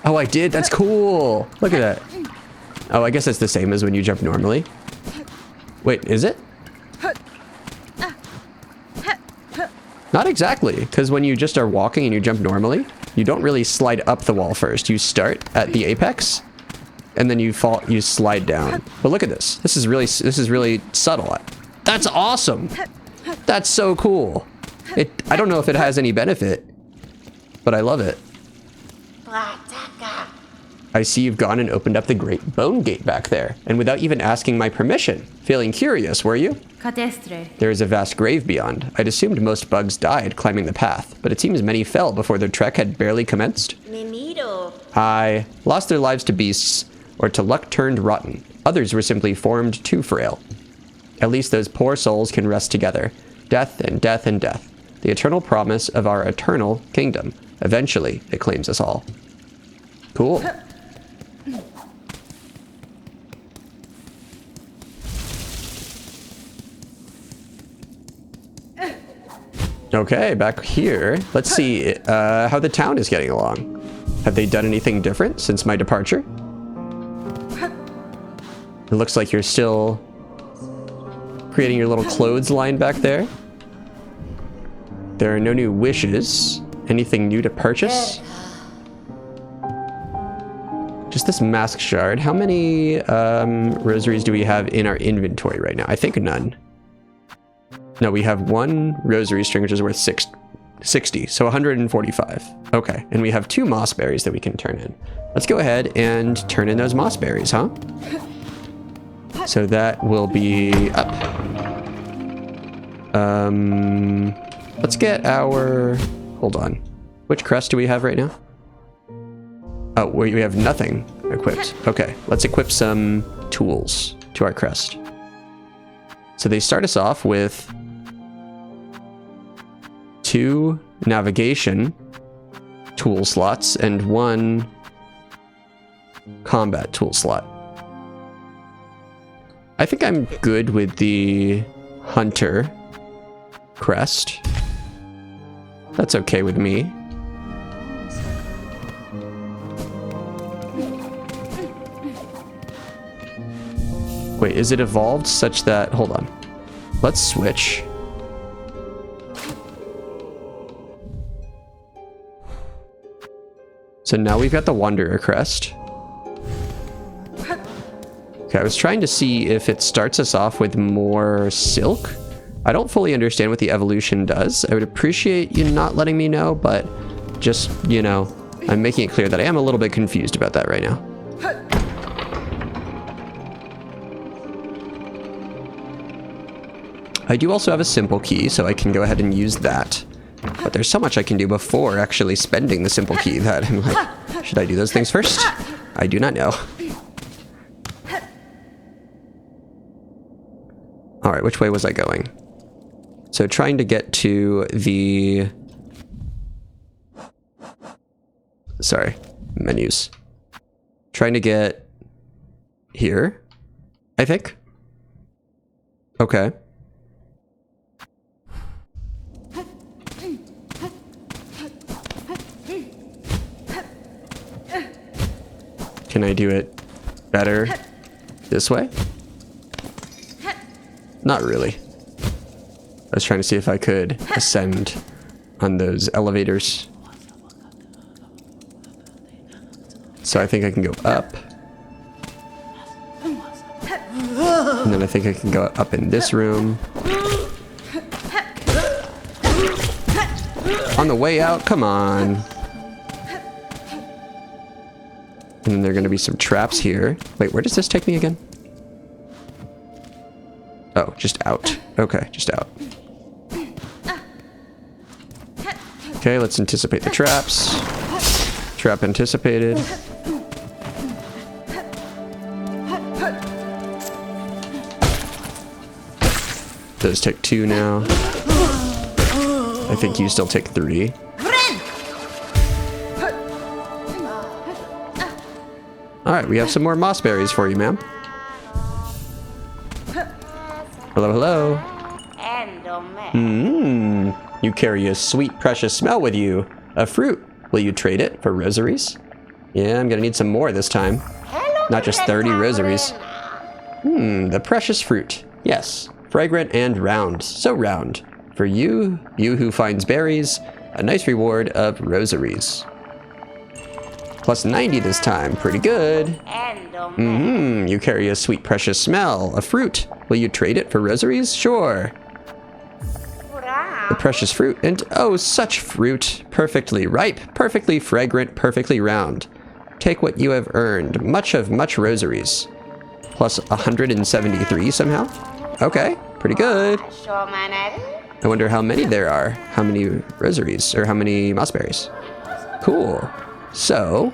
Oh, I did? That's cool! Look at that. Oh, I guess it's the same as when you jump normally. Wait, is it? Not exactly, because when you just are walking and you jump normally, you don't really slide up the wall first. You start at the apex, and then you slide down. But look at this. This is really subtle. That's awesome. That's so cool. I don't know if it has any benefit, but I love it. I see you've gone and opened up the Great Bone Gate back there, and without even asking my permission. Feeling curious, were you? There is a vast grave beyond. I'd assumed most bugs died climbing the path, but it seems many fell before their trek had barely commenced. Aye, lost their lives to beasts, or to luck turned rotten. Others were simply formed too frail. At least those poor souls can rest together. Death and death and death. The eternal promise of our eternal kingdom. Eventually, it claims us all. Cool. Okay, back here. Let's see how the town is getting along. Have they done anything different since my departure? It looks like you're still creating your little clothesline back there. There are no new wishes. Anything new to purchase? Just this mask shard. How many rosaries do we have in our inventory right now? I think none. No, we have one rosary string, which is worth 60, so 145. Okay, and we have 2 moss berries that we can turn in. Let's go ahead and turn in those moss berries, huh? So that will be up. Let's get our... Hold on. Which crest do we have right now? Oh, we have nothing equipped. Okay, let's equip some tools to our crest. So they start us off with 2 navigation tool slots and 1 combat tool slot. I think I'm good with the hunter crest. That's okay with me. Wait, is it evolved such that... Hold on. Let's switch. So now we've got the Wanderer crest. Okay, I was trying to see if it starts us off with more silk. I don't fully understand what the evolution does. I would appreciate you not letting me know, but just, you know, I'm making it clear that I am a little bit confused about that right now. I do also have a simple key, so I can go ahead and use that. But there's so much I can do before actually spending the simple key that I'm like, should I do those things first? I do not know. All right, which way was I going? So trying to get to the... Sorry, menus. Trying to get here, I think. Okay. Can I do it better this way? Not really. I was trying to see if I could ascend on those elevators. So I think I can go up. And then I think I can go up in this room. On the way out, come on. And then there are going to be some traps here. Wait, where does this take me again? Oh, just out. Okay, just out. Okay, let's anticipate the traps. Trap anticipated. Those take 2 now. I think you still take 3. Alright, we have some more moss berries for you, ma'am. Hello, hello. You carry a sweet, precious smell with you. A fruit. Will you trade it for rosaries? Yeah, I'm gonna need some more this time. Not just 30 rosaries. The precious fruit. Yes, fragrant and round. So round. For you who finds berries, a nice reward of rosaries. Plus 90 this time. Pretty good. You carry a sweet, precious smell. A fruit. Will you trade it for rosaries? Sure. The precious fruit. And oh, such fruit. Perfectly ripe, perfectly fragrant, perfectly round. Take what you have earned. Much rosaries. Plus 173 somehow. Okay, pretty good. I wonder how many there are. How many rosaries, or how many moss berries. Cool. So,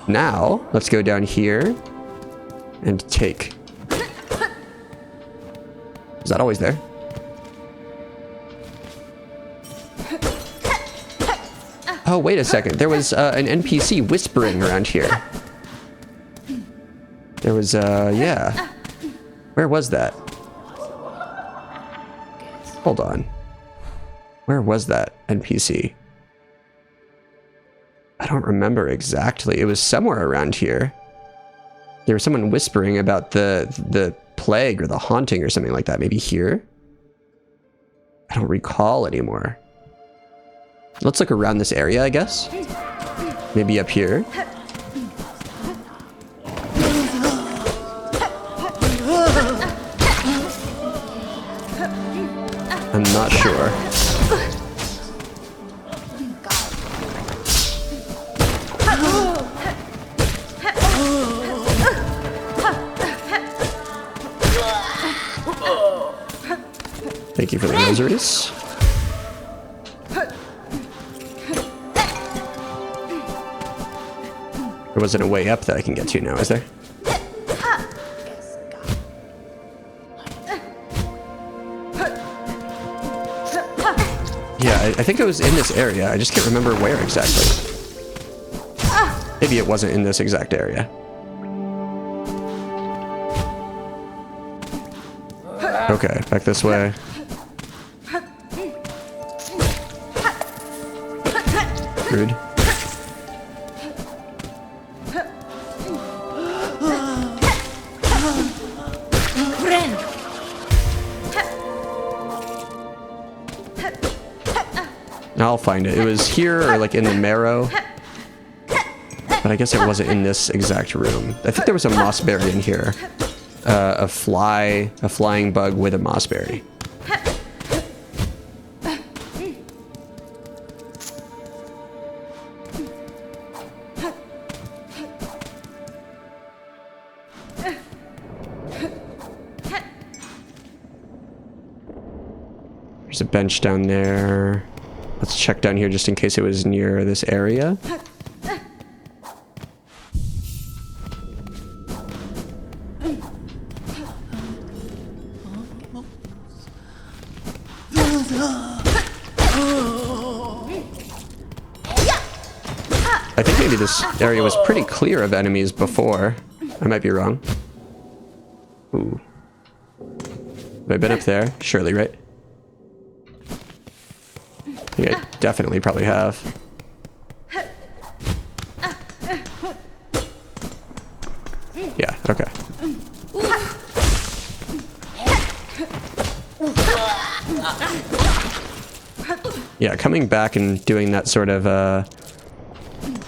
now, let's go down here and take... Is that always there? Oh, wait a second. There was an NPC whispering around here. There was, yeah. Where was that? Hold on. Where was that NPC? I don't remember exactly. It was somewhere around here. There was someone whispering about the plague or the haunting or something like that. Maybe here? I don't recall anymore. Let's look around this area, I guess. Maybe up here. I'm not sure. Thank you for the rosaries. There wasn't a way up that I can get to now, is there? Yeah, I think it was in this area. I just can't remember where exactly. Maybe it wasn't in this exact area. Okay, back this way. Rude. I'll find it. It was here or like in the marrow. But I guess it wasn't in this exact room. I think there was a mossberry in here. A flying bug with a mossberry. There's a bench down there. Let's check down here just in case it was near this area. I think maybe this area was pretty clear of enemies before. I might be wrong. Ooh. Have I been up there? Surely, right? Yeah, I definitely probably have. Yeah, okay. Yeah, coming back and doing that sort of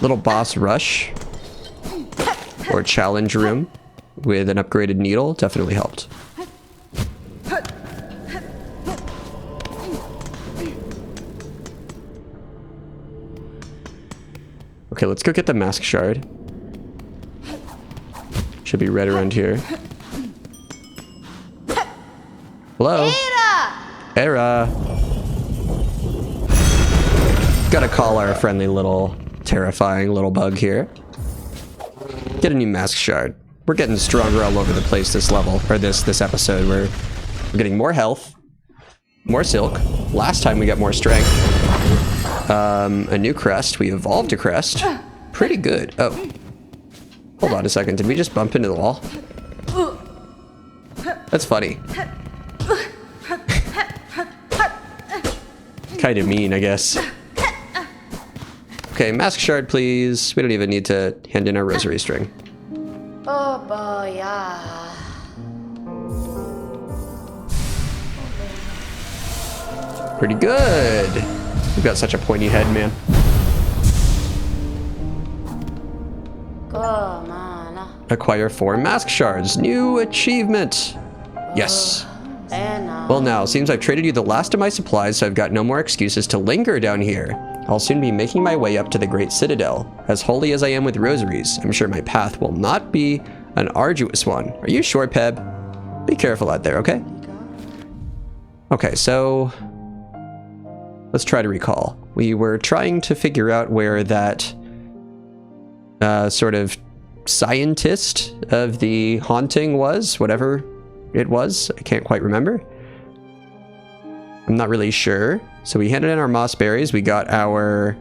little boss rush or challenge room with an upgraded needle definitely helped. Okay, let's go get the mask shard. Should be right around here. Hello? Era! Gotta call our friendly little terrifying little bug here. Get a new mask shard. We're getting stronger all over the place this level, or this episode. We're getting more health, more silk. Last time we got more strength. A new crest. We evolved a crest. Pretty good. Oh. Hold on a second. Did we just bump into the wall? That's funny. Kind of mean, I guess. Okay, mask shard, please. We don't even need to hand in our rosary string. Oh boy, yeah. Pretty good. You've got such a pointy head, man. Acquire 4 mask shards. New achievement. Yes. Well now, seems I've traded you the last of my supplies, so I've got no more excuses to linger down here. I'll soon be making my way up to the Great Citadel. As holy as I am with rosaries, I'm sure my path will not be an arduous one. Are you sure, Peb? Be careful out there, okay? Okay, so let's try to recall. We were trying to figure out where that sort of scientist of the haunting was, whatever it was. I can't quite remember. I'm not really sure. So we handed in our moss berries. We got our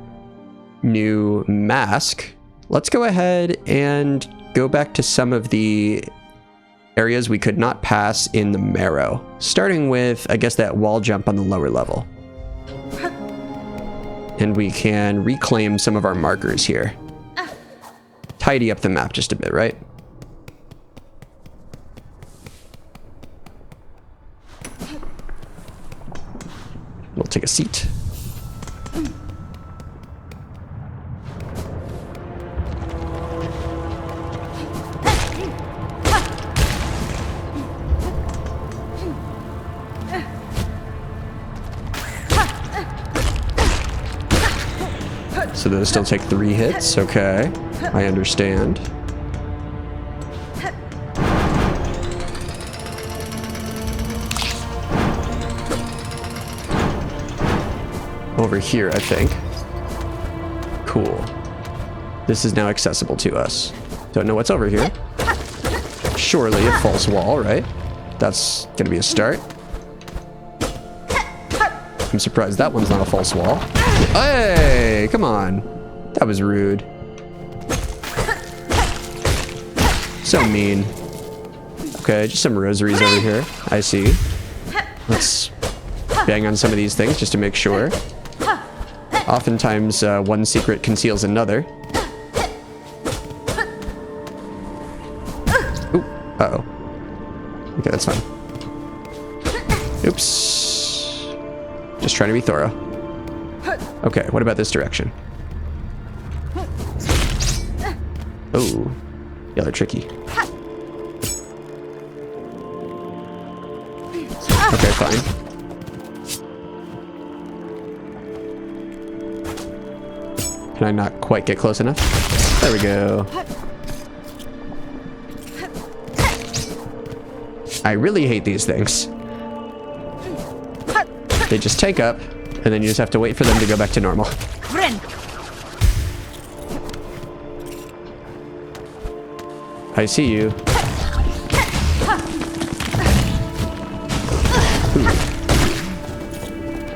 new mask. Let's go ahead and go back to some of the areas we could not pass in the marrow. Starting with, I guess, that wall jump on the lower level. And we can reclaim some of our markers here. Tidy up the map just a bit, right? We'll take a seat. So those still take 3 hits. Okay. I understand. Over here, I think. Cool. This is now accessible to us. Don't know what's over here. Surely a false wall, right? That's gonna be a start. I'm surprised that one's not a false wall. Hey, come on. That was rude. So mean. Okay, just some rosaries over here. I see. Let's bang on some of these things just to make sure. Oftentimes, one secret conceals another. Ooh, uh-oh. Okay, that's fine. Oops. Just trying to be thorough. Okay, what about this direction? Oh, yeah, they're tricky. Okay, fine. Can I not quite get close enough? There we go. I really hate these things. They just take up, and then you just have to wait for them to go back to normal. I see you. Ooh.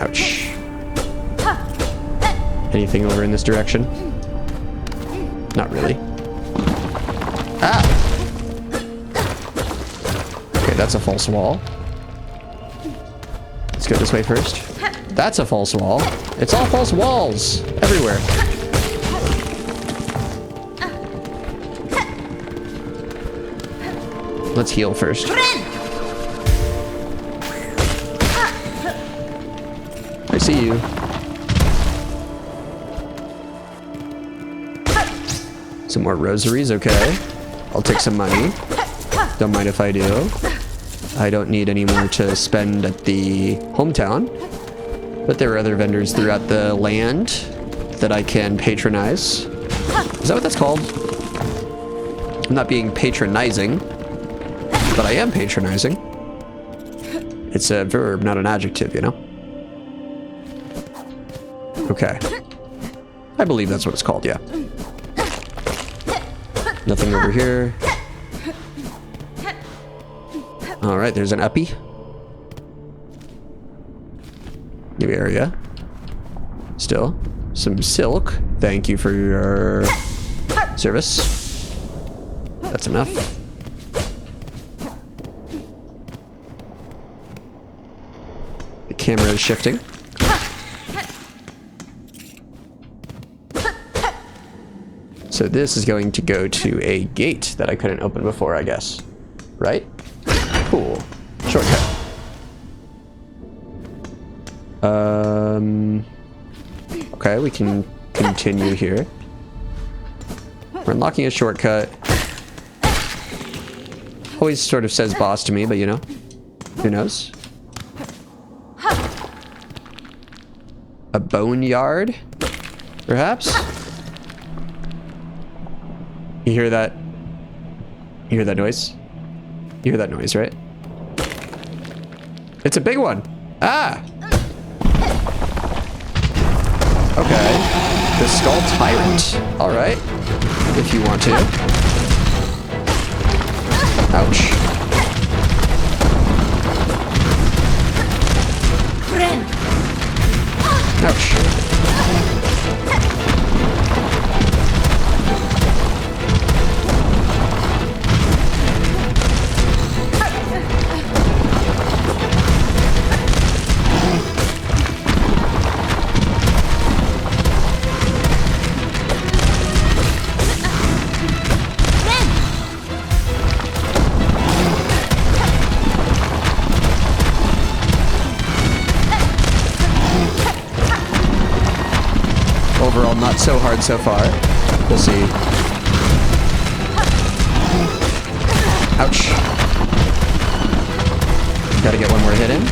Ouch. Anything over in this direction? Not really. Ah! Okay, that's a false wall. Let's go this way first. That's a false wall. It's all false walls everywhere. Let's heal first. I see you. Some more rosaries, okay. I'll take some money. Don't mind if I do. I don't need any more to spend at the hometown. But there are other vendors throughout the land that I can patronize. Is that what that's called? I'm not being patronizing, but I am patronizing. It's a verb, not an adjective, you know? Okay. I believe that's what it's called, yeah. Nothing over here. Alright, there's an uppy. New area. Still. Some silk. Thank you for your service. That's enough. The camera is shifting. So this is going to go to a gate that I couldn't open before, I guess. Right? Cool. Shortcut. Okay, we can continue here. We're unlocking a shortcut. Always sort of says boss to me, but you know, who knows? A boneyard, perhaps? You hear that? You hear that noise? You hear that noise, right? It's a big one. Ah! Okay. The Skull Tyrant. Alright. If you want to. Ouch. Ouch. Overall, not so hard so far. We'll see. Ouch. Gotta get one more hit in.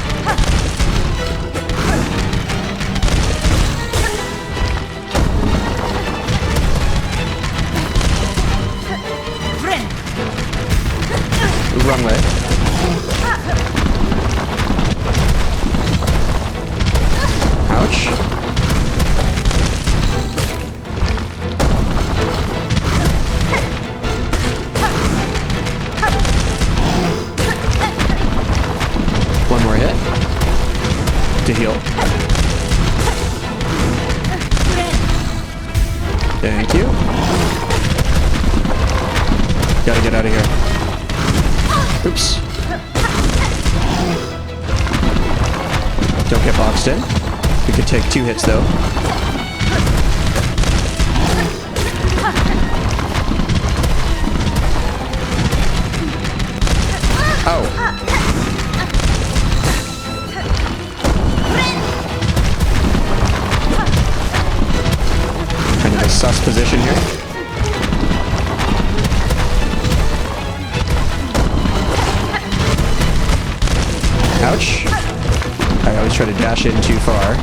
hit to heal. Thank you. Gotta get out of here. Oops. Don't get boxed in. We could take 2 hits though. Oh. Kind of a sus position here. Ouch. I always try to dash in too far.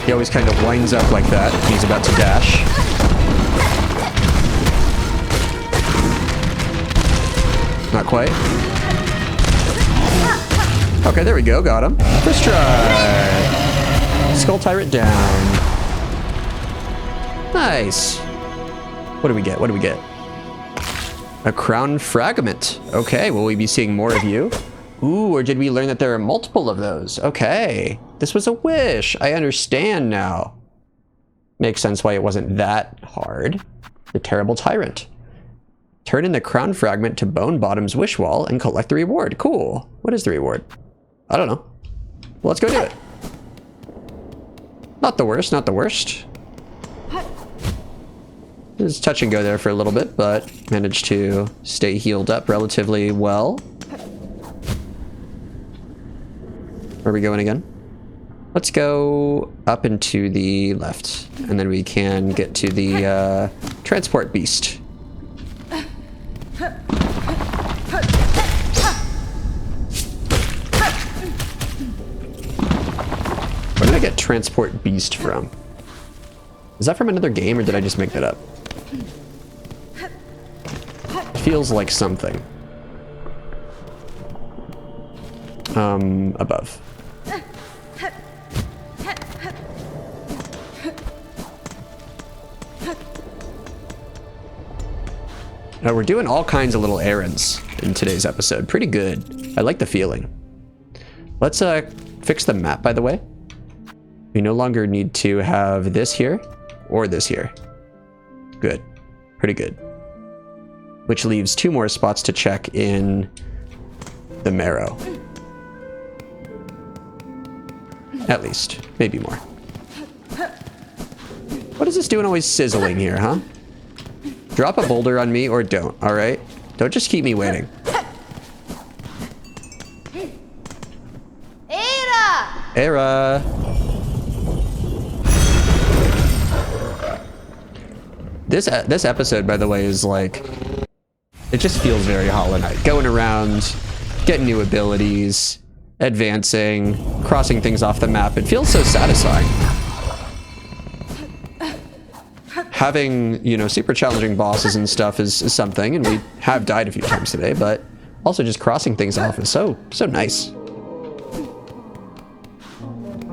He always kind of winds up like that when he's about to dash. Not quite. Okay, there we go. Got him. First try. Skull Tyrant down. Nice. What do we get? What do we get? A crown fragment. Okay, will we be seeing more of you? Ooh, or did we learn that there are multiple of those? Okay. This was a wish. I understand now. Makes sense why it wasn't that hard. The Terrible Tyrant. Turn in the crown fragment to Bone Bottom's wish wall and collect the reward. Cool. What is the reward? I don't know. Well, let's go do it. Not the worst, not the worst. It was touch and go there for a little bit, but managed to stay healed up relatively well. Where are we going again? Let's go up and to the left, and then we can get to the transport beast. Where did I get transport beast from? Is that from another game, or did I just make that up? It feels like something. Above. Now we're doing all kinds of little errands in today's episode. Pretty good. I like the feeling. Let's fix the map, by the way. We no longer need to have this here or this here. Good. Pretty good. Which leaves 2 more spots to check in the marrow. At least. Maybe more. What is this doing always sizzling here, huh? Drop a boulder on me or don't, alright? Don't just keep me waiting. Era! This episode, by the way, is like... It just feels very Hollow Knight. Going around, getting new abilities, advancing, crossing things off the map. It feels so satisfying. Having, you know, super challenging bosses and stuff is something, and we have died a few times today, but also just crossing things off is so nice.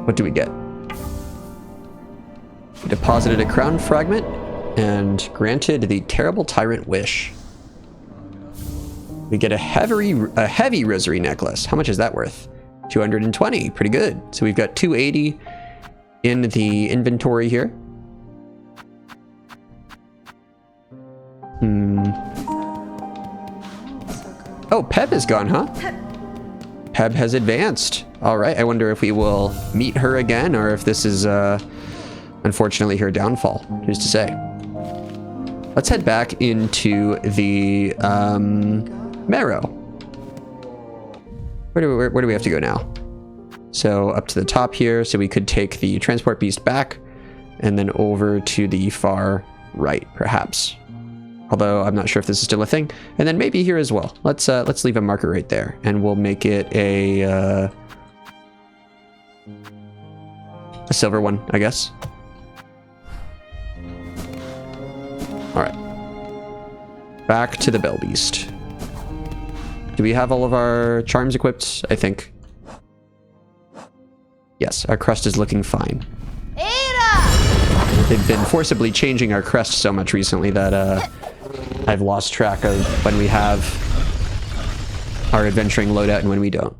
What do we get? We deposited a crown fragment and granted the Terrible Tyrant wish. We get a heavy rosary necklace. How much is that worth? 220. Pretty good. So we've got 280 in the inventory here. Oh, Peb is gone, huh? Peb has advanced. All right, I wonder if we will meet her again, or if this is, unfortunately, her downfall. Who's to say? Let's head back into the, marrow. Where do we have to go now? So up to the top here, so we could take the transport beast back, and then over to the far right, perhaps. Although I'm not sure if this is still a thing. And then maybe here as well. Let's leave a marker right there, and we'll make it a silver one, I guess. All right. Back to the Bell Beast. Do we have all of our charms equipped? I think. Yes, our crest is looking fine. They've been forcibly changing our crest so much recently that I've lost track of when we have our adventuring loadout and when we don't.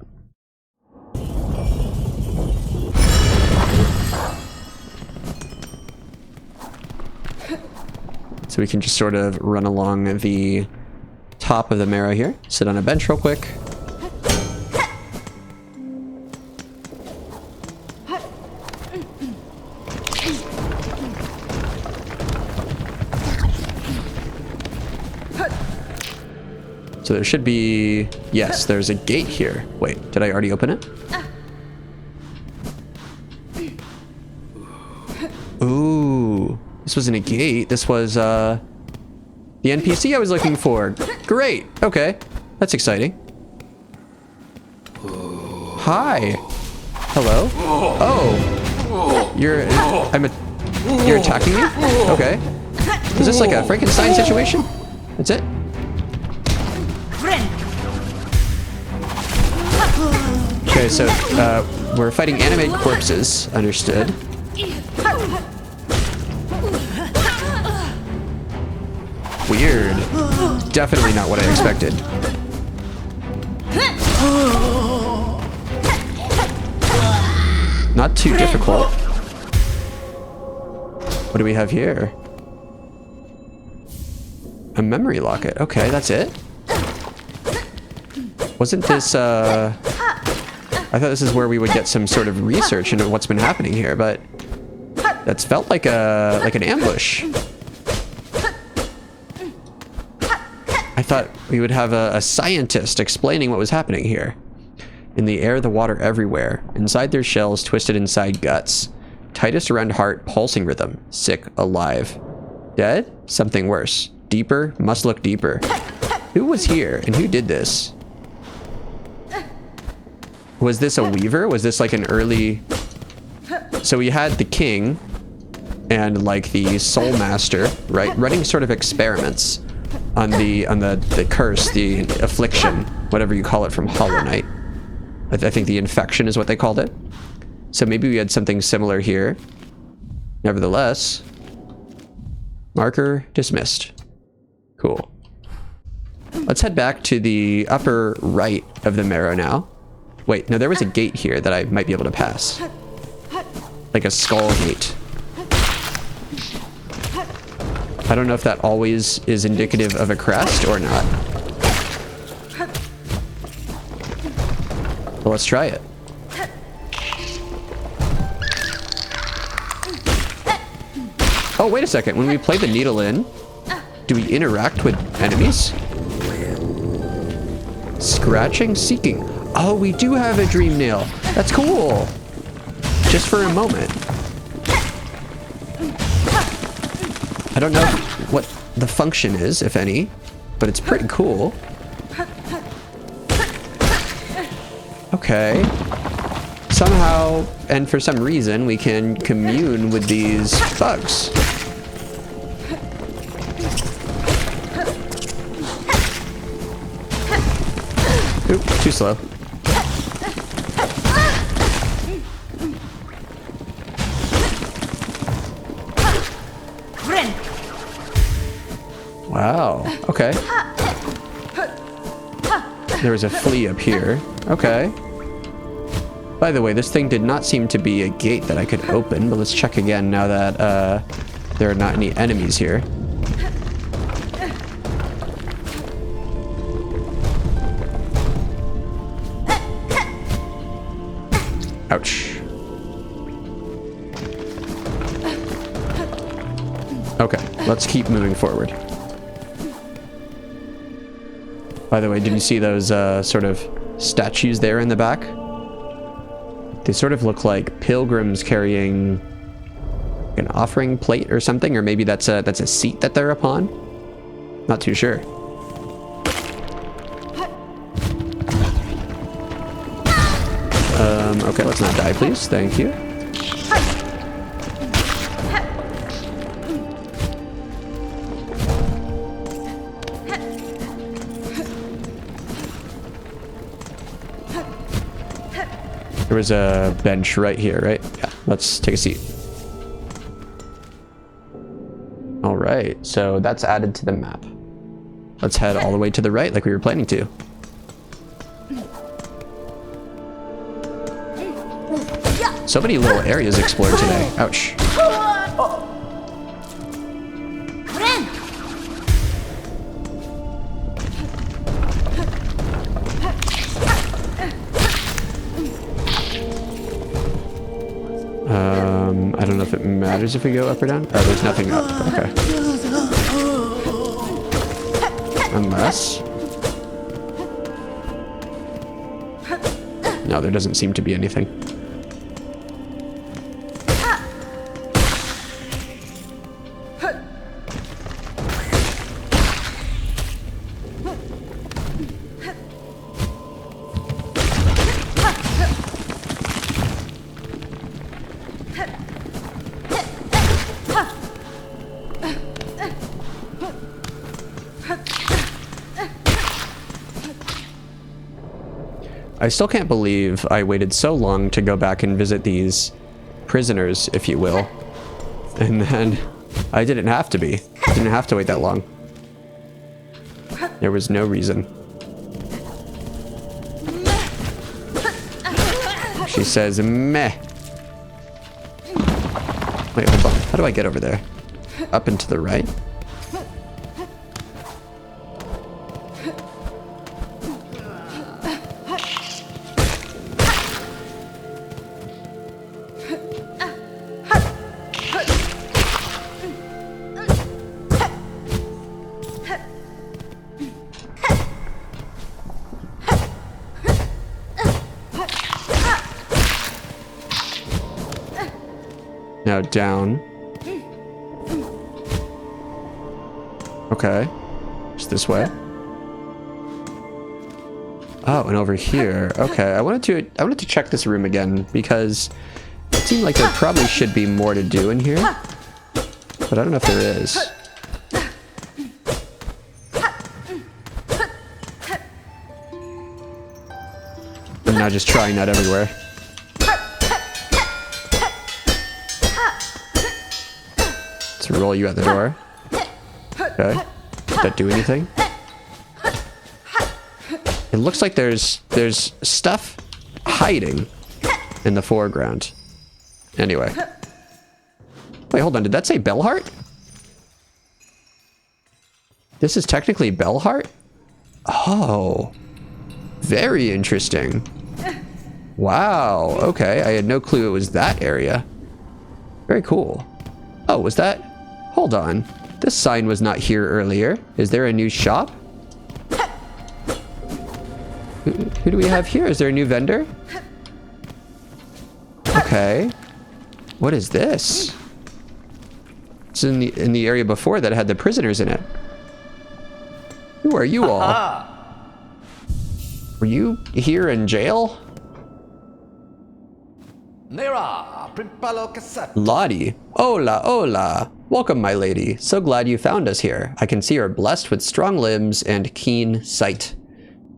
So we can just sort of run along the top of the marrow here. Sit on a bench real quick. So there should be... Yes, there's a gate here. Wait, did I already open it? Ooh, this wasn't a gate. This was, the NPC I was looking for. Great. Okay. That's exciting. Hi. Hello? Oh. You're attacking me? Okay. Is this like a Frankenstein situation? That's it? Okay, so, we're fighting animated corpses. Understood. Weird. Definitely not what I expected. Not too difficult. What do we have here? A memory locket. Okay, that's it. Wasn't this, I thought this is where we would get some sort of research into what's been happening here, but that's felt like an ambush. I thought we would have a scientist explaining what was happening here. In the air, the water everywhere. Inside their shells, twisted inside guts. Tightest around heart, pulsing rhythm. Sick, alive. Dead? Something worse. Deeper? Must look deeper. Who was here, and who did this? Was this a weaver? Was this like an early... So we had the king and like the soul master, right? Running sort of experiments on the curse, the affliction, whatever you call it from Hollow Knight. I think the infection is what they called it. So maybe we had something similar here. Nevertheless, marker dismissed. Cool. Let's head back to the upper right of the marrow now. Wait, no, there was a gate here that I might be able to pass. Like a skull gate. I don't know if that always is indicative of a crest or not. Well, let's try it. Oh, wait a second. When we play the needle in, do we interact with enemies? Scratching? Seeking. Oh, we do have a dream nail. That's cool. Just for a moment. I don't know what the function is, if any, but it's pretty cool. Okay. Somehow, and for some reason, we can commune with these bugs. Oop, too slow. Wow, okay. There was a flea up here. Okay. By the way, this thing did not seem to be a gate that I could open, but let's check again now that there are not any enemies here. Ouch. Okay, let's keep moving forward. By the way, did you see those sort of statues there in the back? They sort of look like pilgrims carrying an offering plate or something, or maybe that's a seat that they're upon. Not too sure. Okay, let's not die, please. Thank you. There was a bench right here, right? Yeah, let's take a seat. All right, so that's added to the map. Let's head all the way to the right like we were planning to. So many little areas explored today. Ouch. I don't know if it matters if we go up or down. Oh, there's nothing up. Okay. Unless... No, there doesn't seem to be anything. I still can't believe I waited so long to go back and visit these prisoners, if you will. And then I didn't have to be. I didn't have to wait that long. There was no reason. She says, meh. Wait, hold on. How do I get over there? Up and to the right? Now down. Okay. Just this way. Oh, and over here. Okay, I wanted to check this room again because it seemed like there probably should be more to do in here. But I don't know if there is. I'm now just trying that everywhere. Let's roll you out the door. Okay. Did that do anything? It looks like there's stuff hiding in the foreground. Anyway. Wait, hold on. Did that say Bellheart? This is technically Bellheart? Oh. Very interesting. Wow. Okay. I had no clue it was that area. Very cool. Oh, was that... Hold on. This sign was not here earlier. Is there a new shop? Who do we have here? Is there a new vendor? Okay. What is this? It's in the area before that had the prisoners in it. Who are you all? Were you here in jail? Lottie. Hola, hola. Welcome, my lady. So glad you found us here. I can see you're blessed with strong limbs and keen sight.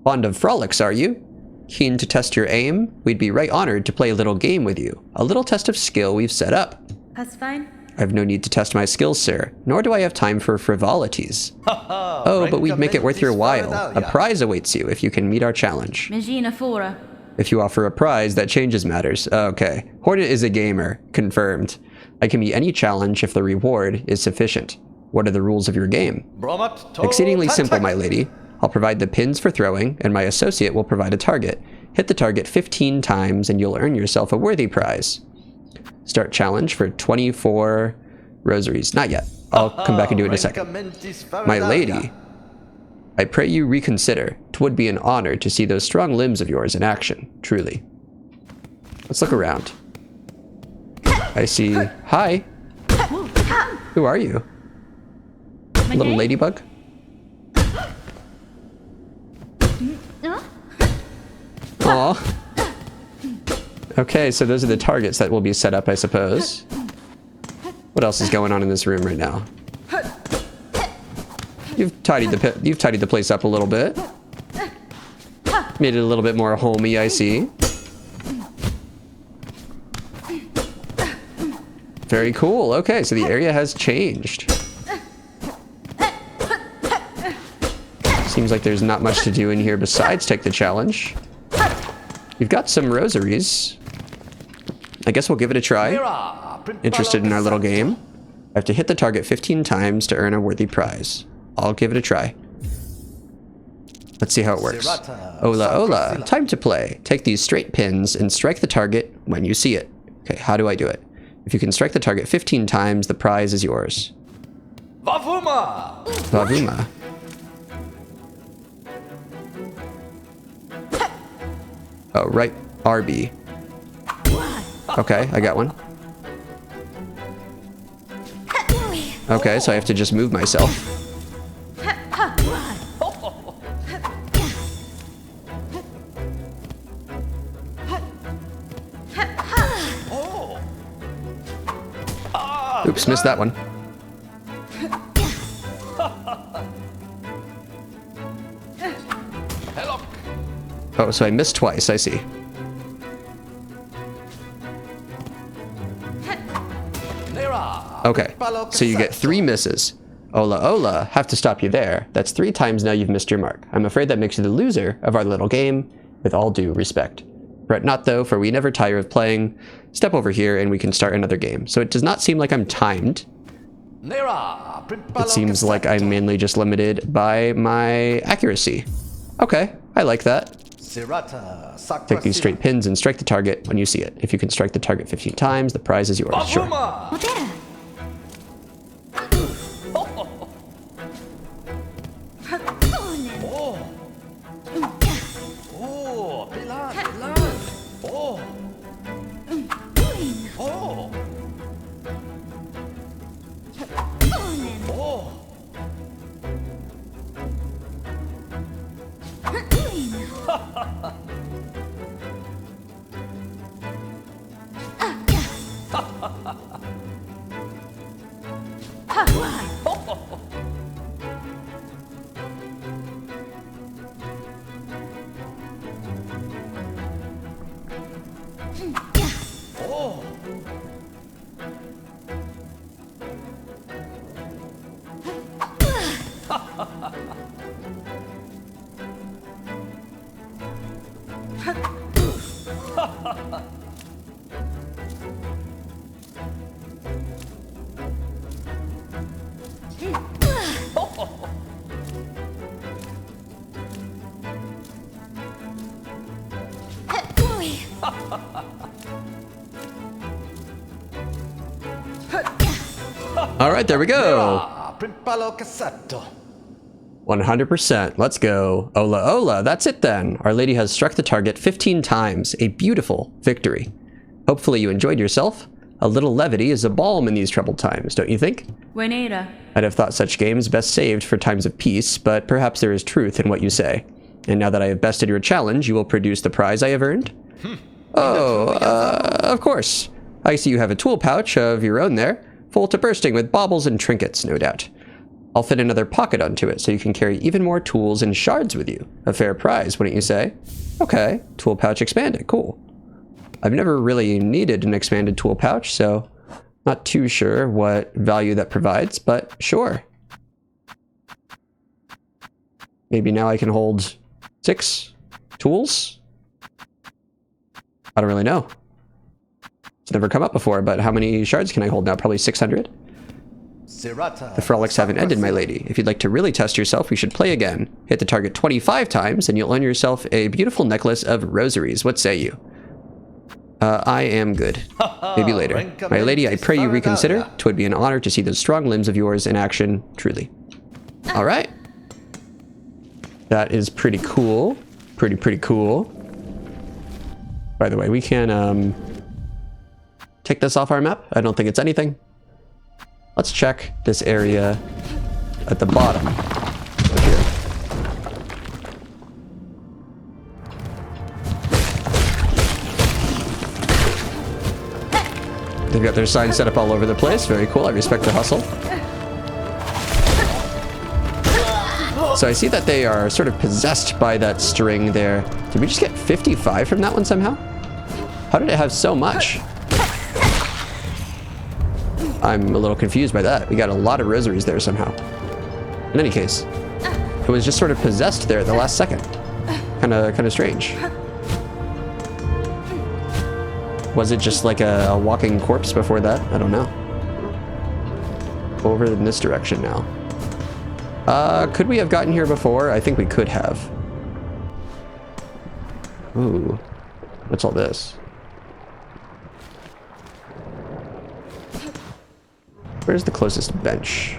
Fond of frolics, are you? Keen to test your aim? We'd be right honored to play a little game with you. A little test of skill we've set up. That's fine. I've no need to test my skills, sir. Nor do I have time for frivolities. Oh, but we'd make it worth your while. A prize awaits you if you can meet our challenge. Magina Fora. If you offer a prize, that changes matters. Okay. Hornet is a gamer. Confirmed. I can meet any challenge if the reward is sufficient. What are the rules of your game? Exceedingly simple, my lady. I'll provide the pins for throwing, and my associate will provide a target. Hit the target 15 times, and you'll earn yourself a worthy prize. Start challenge for 24 rosaries. Not yet. I'll come back and do it in a second. My lady, I pray you reconsider. 'Twould be an honor to see those strong limbs of yours in action, truly. Let's look around. I see... Hi. Who are you? Little ladybug? Aw. Okay, so those are the targets that will be set up, I suppose. What else is going on in this room right now? You've tidied the place up a little bit. Made it a little bit more homey, I see. Very cool. Okay, so the area has changed. Seems like there's not much to do in here besides take the challenge. We've got some rosaries. I guess we'll give it a try. Interested in our little game. I have to hit the target 15 times to earn a worthy prize. I'll give it a try. Let's see how it works. Ola ola, time to play. Take these straight pins and strike the target when you see it. Okay, how do I do it? If you can strike the target 15 times, the prize is yours. Vavuma! Vavuma. Oh, right. RB. Okay, I got one. Okay, so I have to just move myself. Oops, missed that one. Oh, so I missed twice, I see. Okay, so you get 3 misses. Ola ola, have to stop you there. That's 3 times now you've missed your mark. I'm afraid that makes you the loser of our little game, with all due respect. Fret not though, for we never tire of playing. Step over here and we can start another game. So it does not seem like I'm timed. It seems like I'm mainly just limited by my accuracy. Okay, I like that. Take these straight pins and strike the target when you see it. If you can strike the target 15 times, the prize is yours. Sure. All right, there we go. 100%. Let's go. Ola ola. That's it then. Our lady has struck the target 15 times. A beautiful victory. Hopefully you enjoyed yourself. A little levity is a balm in these troubled times, don't you think? Buenera. I'd have thought such games best saved for times of peace, but perhaps there is truth in what you say. And now that I have bested your challenge, you will produce the prize I have earned? Of course. I see you have a tool pouch of your own there, full to bursting with baubles and trinkets, no doubt. I'll fit another pocket onto it so you can carry even more tools and shards with you. A fair prize, wouldn't you say? Okay, tool pouch expanded, cool. I've never really needed an expanded tool pouch, so not too sure what value that provides, but sure. Maybe now I can hold 6 tools? I don't really know. It's never come up before, but how many shards can I hold now? Probably 600? The frolics haven't ended, my lady. If you'd like to really test yourself, we should play again. Hit the target 25 times, and you'll earn yourself a beautiful necklace of rosaries. What say you? I am good. Maybe later. My lady, I pray you reconsider. 'Twould be an honor to see those strong limbs of yours in action, truly. All right. That is pretty cool. Pretty cool. By the way, we can take this off our map. I don't think it's anything. Let's check this area at the bottom of here. They've got their signs set up all over the place. Very cool. I respect the hustle. So I see that they are sort of possessed by that string there. Did we just get 55 from that one somehow? How did it have so much? I'm a little confused by that. We got a lot of rosaries there somehow. In any case, it was just sort of possessed there at the last second. Kind of strange. Was it just like a walking corpse before that? I don't know. Over in this direction now. Could we have gotten here before? I think we could have. Ooh. What's all this? Where's the closest bench?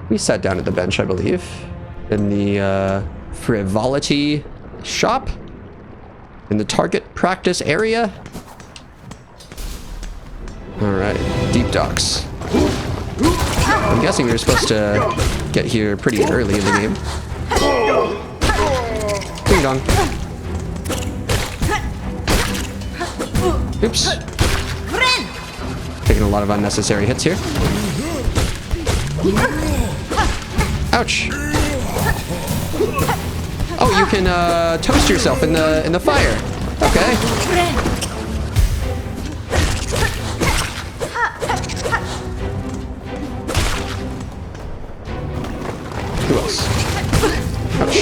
We sat down at the bench, I believe. In the frivolity shop? In the target practice area? Alright, deep docks. I'm guessing we were supposed to get here pretty early in the game. Ding dong. Oops. Taking a lot of unnecessary hits here. Ouch. Oh, you can toast yourself in the fire. Okay. Who else? Ouch.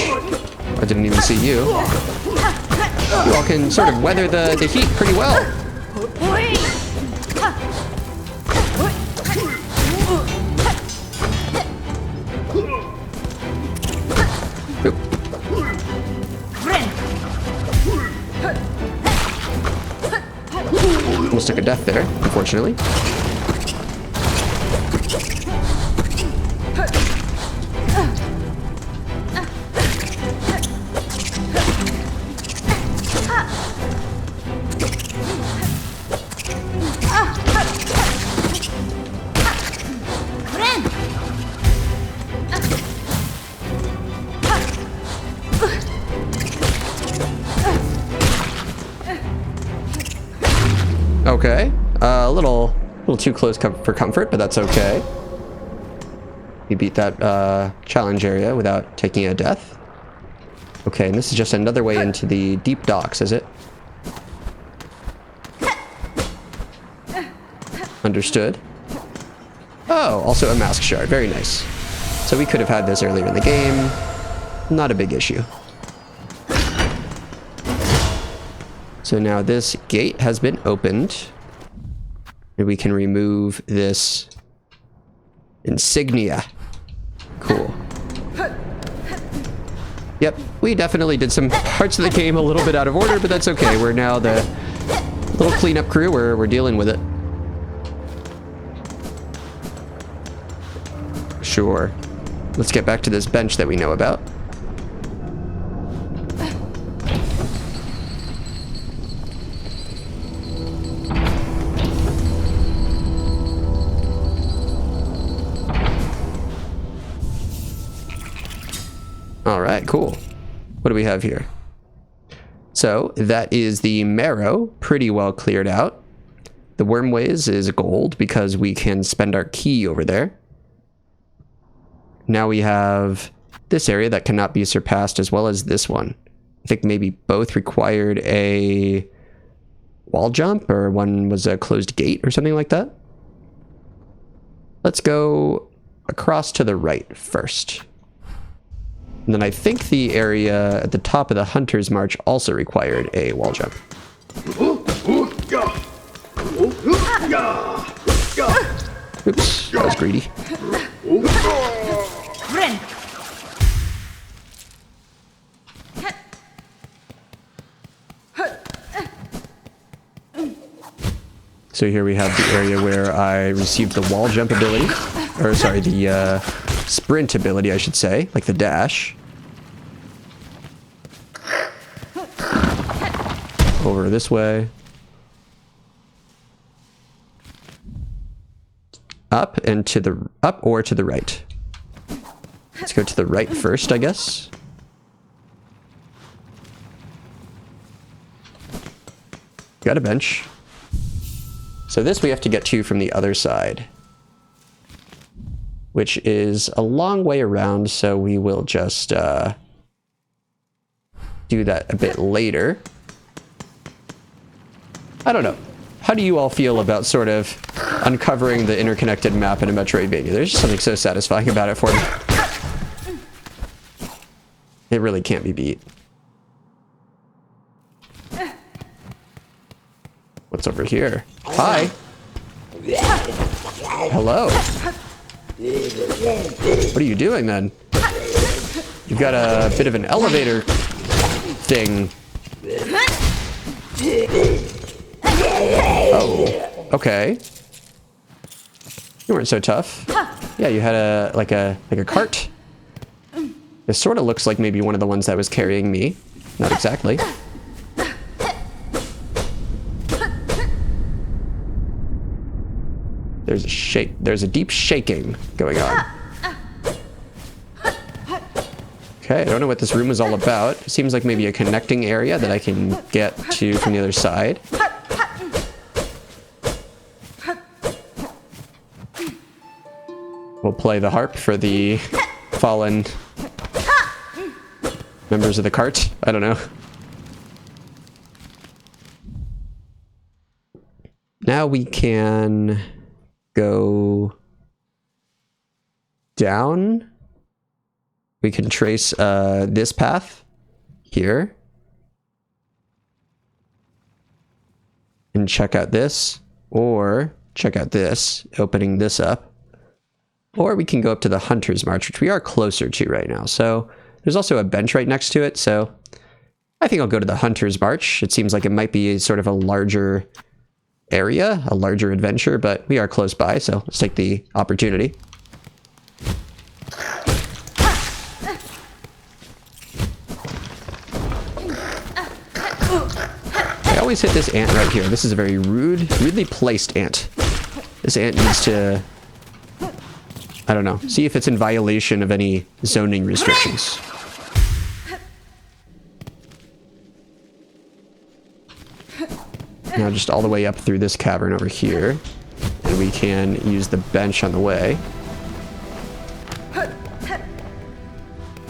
I didn't even see you. You all can sort of weather the heat pretty well. Oop. Almost took a death there, unfortunately. Okay, a little too close for comfort, but that's okay. We beat that challenge area without taking a death. Okay, and this is just another way into the deep docks, is it? Understood. Oh, also a mask shard. Very nice. So we could have had this earlier in the game. Not a big issue. So now this gate has been opened. And we can remove this insignia. Cool. Yep, we definitely did some parts of the game a little bit out of order, but that's okay. We're now the little cleanup crew. We're dealing with it. Sure. Let's get back to this bench that we know about. All right, cool. What do we have here? So that is the marrow, pretty well cleared out. The wormways is gold because we can spend our key over there. Now we have this area that cannot be surpassed, as well as this one. I think maybe both required a wall jump, or one was a closed gate or something like that. Let's go across to the right first. And then I think the area at the top of the Hunter's March also required a wall jump. Oops, that was greedy. So here we have the area where I received the wall jump ability. Or sorry, the sprint ability, I should say, like the dash. Over this way. Up and to the up or to the right. Let's go to the right first, I guess. Got a bench. So this we have to get to from the other side. which is a long way around, so we will just do that a bit later. I don't know. How do you all feel about sort of uncovering the interconnected map in a Metroidvania? There's just something so satisfying about it for me. It really can't be beat. What's over here? Hi. Hello. What are you doing then? You've got a bit of an elevator thing. Oh, okay. You weren't so tough. Yeah, you had a like a cart. This sort of looks like maybe one of the ones that was carrying me. Not exactly. There's a shake. There's a deep shaking going on. Okay, I don't know what this room is all about. It seems like maybe a connecting area that I can get to from the other side. We'll play the harp for the fallen members of the cart. I don't know. Now we can go down. We can trace this path here and check out this, or check out this, opening this up. Or we can go up to the Hunter's March, which we are closer to right now. So there's also a bench right next to it. So I think I'll go to the Hunter's March. It seems like it might be sort of a larger area, a larger adventure, but we are close by. So let's take the opportunity. I always hit this ant right here. This is a very rudely placed ant. This ant needs to, I don't know, see if it's in violation of any zoning restrictions. Now just all the way up through this cavern over here. And we can use the bench on the way.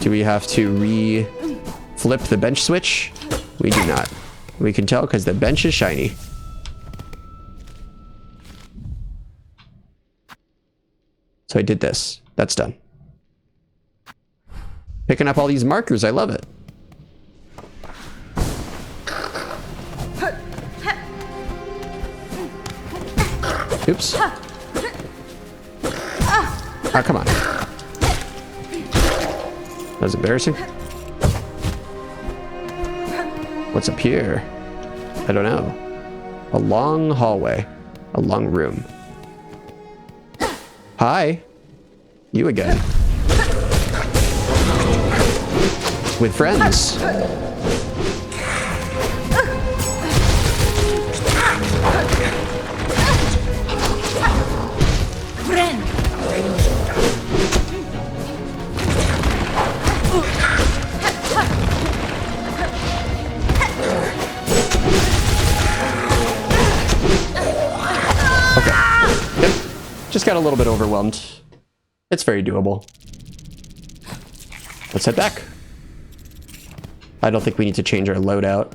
Do we have to re-flip the bench switch? We do not. We can tell because the bench is shiny. So I did this. That's done. Picking up all these markers. I love it. Oops. Oh, come on. That was embarrassing. What's up here? I don't know. A long hallway. A long room. Hi. You again. With friends. Just got a little bit overwhelmed. It's very doable. Let's head back. I don't think we need to change our loadout.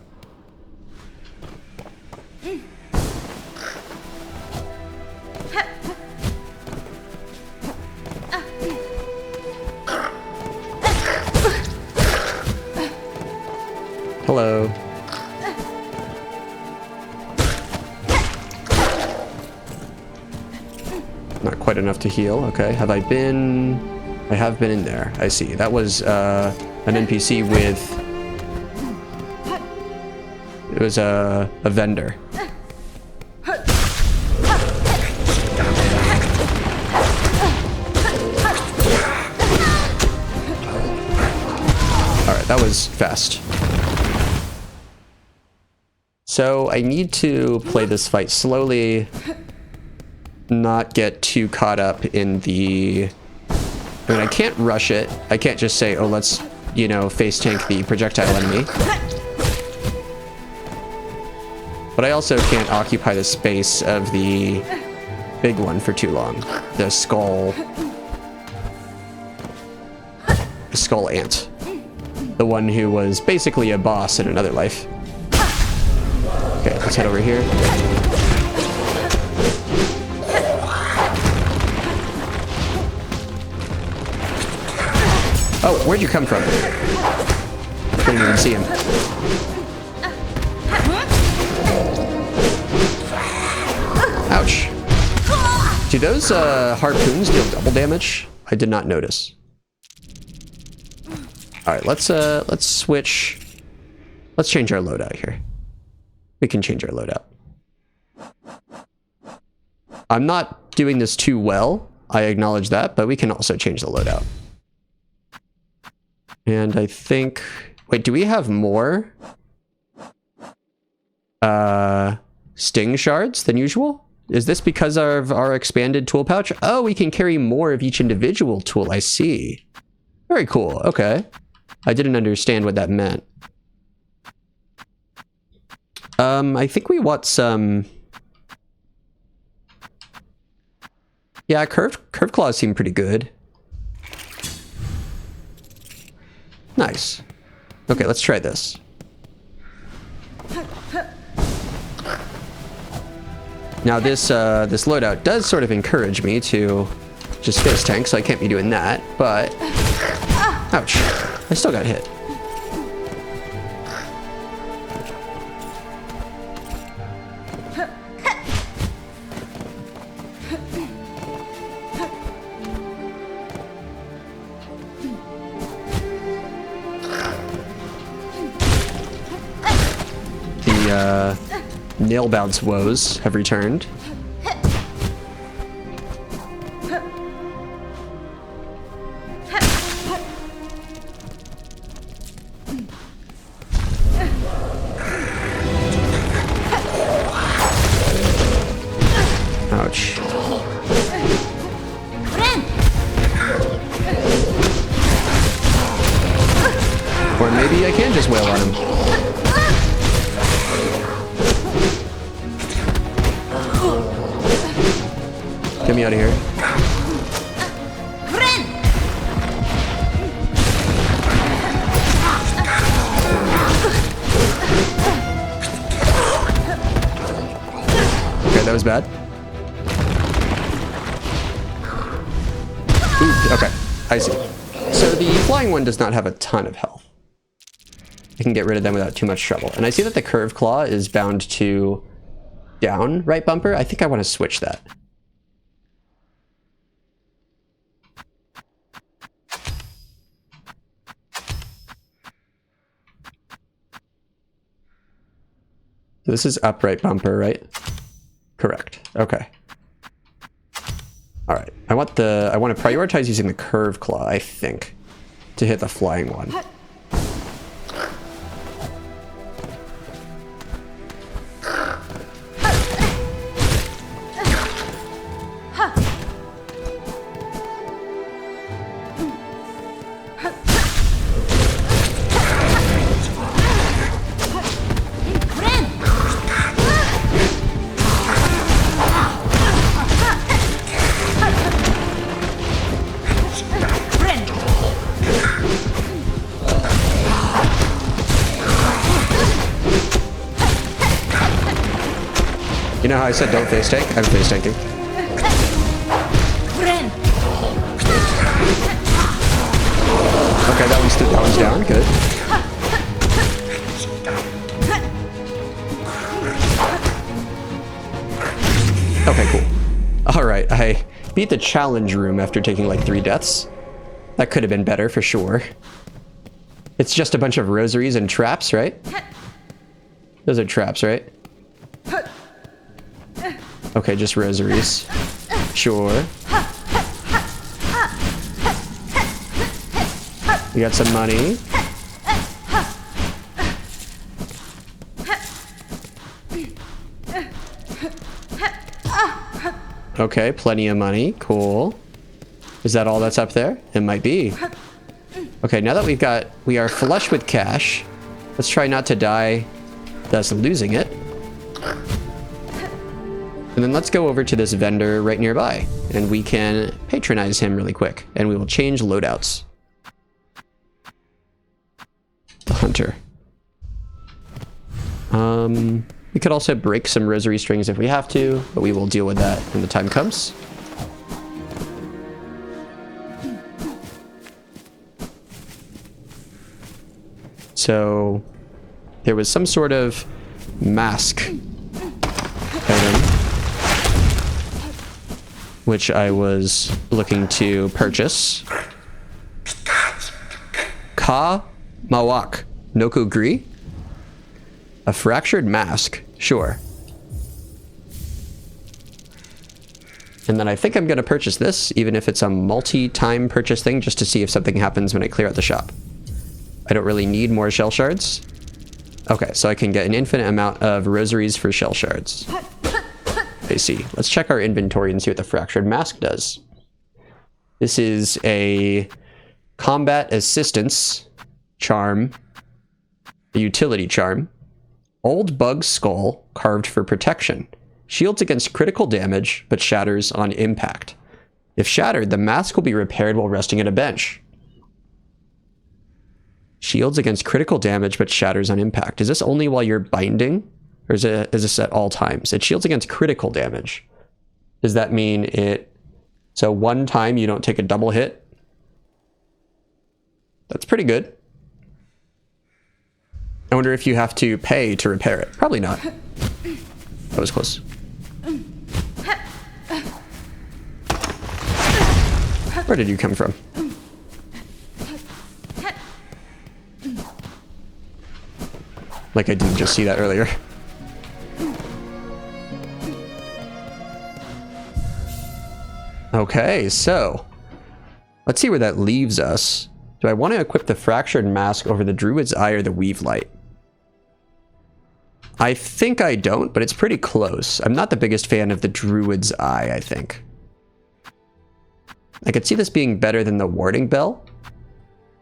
Hello. Not quite enough to heal. Okay, have I been... I have been in there. I see. That was an NPC with... It was a vendor. Alright, that was fast. So I need to play this fight slowly, not get too caught up in the... I mean, I can't rush it. I can't just say, oh, let's, you know, face tank the projectile enemy. But I also can't occupy the space of the big one for too long. The skull the Skull Ant. The one who was basically a boss in another life. Okay, let's head over here. Oh, where'd you come from? Couldn't even see him. Ouch. Do those harpoons deal double damage? I did not notice. All right, let's switch. Let's change our loadout here. We can change our loadout. I'm not doing this too well. I acknowledge that, but we can also change the loadout. And I think, wait, do we have more sting shards than usual? Is this because of our expanded tool pouch? Oh, we can carry more of each individual tool. I see. Very cool. Okay. I didn't understand what that meant. I think we want some... Yeah, curved claws seem pretty good. Nice. Okay, let's try this. Now this loadout does sort of encourage me to just fist tank, so I can't be doing that, but... Ouch. I still got hit. The nail bounce woes have returned. Ouch. Or maybe I can just wail on him. Get me out of here. Okay, that was bad. Ooh, okay, I see. So the flying one does not have a ton of health. I can get rid of them without too much trouble. And I see that the curved claw is bound to down right bumper. I think I want to switch that. This is upright bumper, right? Correct. Okay. All right. I want to prioritize using the curve claw, I think, to hit the flying one. You know how I said don't face tank? I'm face tanking. Okay, that one's down. Good. Okay, cool. All right, I beat the challenge room after taking like 3 deaths. That could have been better for sure. It's just a bunch of rosaries and traps, right? Those are traps, right? Okay, just rosaries. Sure. We got some money. Okay, plenty of money. Cool. Is that all that's up there? It might be. Okay, now that we are flush with cash, let's try not to die, thus losing it. And then let's go over to this vendor right nearby, and we can patronize him really quick, and we will change loadouts. hunter. We could also break some rosary strings if we have to, but we will deal with that when the time comes. So there was some sort of mask item which I was looking to purchase. Ka Mawak Noku Gri? A fractured mask, sure. And then I think I'm going to purchase this, even if it's a multi-time purchase thing, just to see if something happens when I clear out the shop. I don't really need more shell shards. Okay, so I can get an infinite amount of rosaries for shell shards. I see. Let's check our inventory and see what the fractured mask does. This is a combat assistance charm, a utility charm. Old bug skull carved for protection. Shields against critical damage, but shatters on impact. If shattered, the mask will be repaired while resting at a bench. Shields against critical damage, but shatters on impact. Is this only while you're binding? Or is this at all times? It shields against critical damage. Does that mean it... So one time you don't take a double hit? That's pretty good. I wonder if you have to pay to repair it. Probably not. That was close. Where did you come from? Like I didn't just see that earlier. Okay, so let's see where that leaves us. Do I want to equip the fractured mask over the Druid's Eye or the Weave Light? I think I don't, but it's pretty close. I'm not the biggest fan of the Druid's Eye, I think. I could see this being better than the Warding Bell.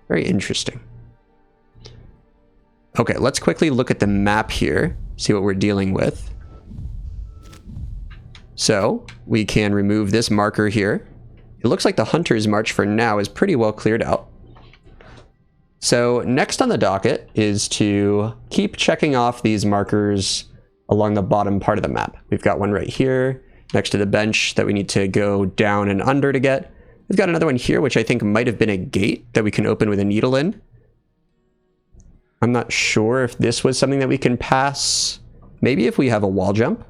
Very interesting. Okay, let's quickly look at the map here, see what we're dealing with. So, we can remove this marker here. It looks like the Hunter's March for now is pretty well cleared out. So, next on the docket is to keep checking off these markers along the bottom part of the map. We've got one right here, next to the bench that we need to go down and under to get. We've got another one here, which I think might have been a gate that we can open with a needle in. I'm not sure if this was something that we can pass. Maybe if we have a wall jump.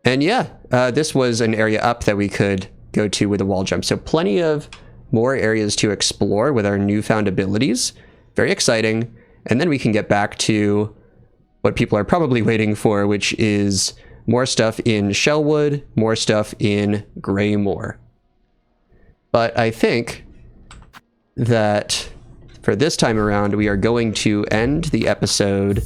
And yeah, this was an area up that we could go to with a wall jump. So plenty of more areas to explore with our newfound abilities. Very exciting. And then we can get back to what people are probably waiting for, which is more stuff in Shellwood, more stuff in Greymoor. But I think that for this time around, we are going to end the episode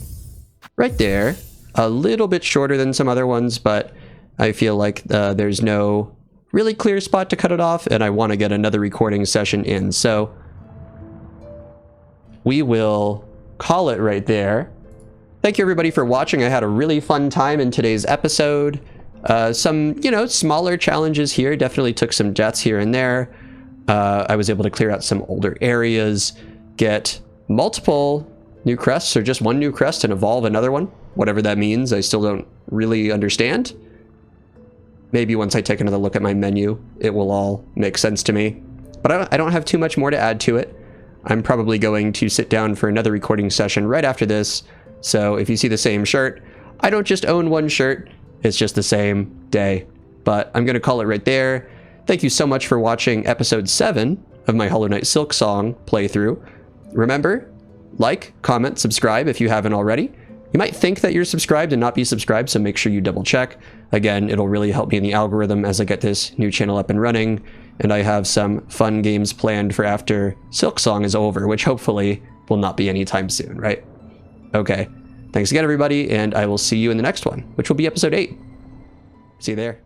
right there. A little bit shorter than some other ones, but I feel like there's no really clear spot to cut it off, and I want to get another recording session in. So we will call it right there. Thank you everybody for watching. I had a really fun time in today's episode. Some, smaller challenges here. Definitely took some deaths here and there. I was able to clear out some older areas, get multiple new crests, or just one new crest and evolve another one. Whatever that means, I still don't really understand. Maybe once I take another look at my menu, it will all make sense to me. But I don't have too much more to add to it. I'm probably going to sit down for another recording session right after this. So if you see the same shirt, I don't just own one shirt. It's just the same day. But I'm going to call it right there. Thank you so much for watching episode 7 of my Hollow Knight Silksong playthrough. Remember, like, comment, subscribe if you haven't already. You might think that you're subscribed and not be subscribed, so make sure you double check. Again, it'll really help me in the algorithm as I get this new channel up and running, and I have some fun games planned for after Silksong is over, which hopefully will not be anytime soon, right? Okay. Thanks again, everybody, and I will see you in the next one, which will be episode 8. See you there.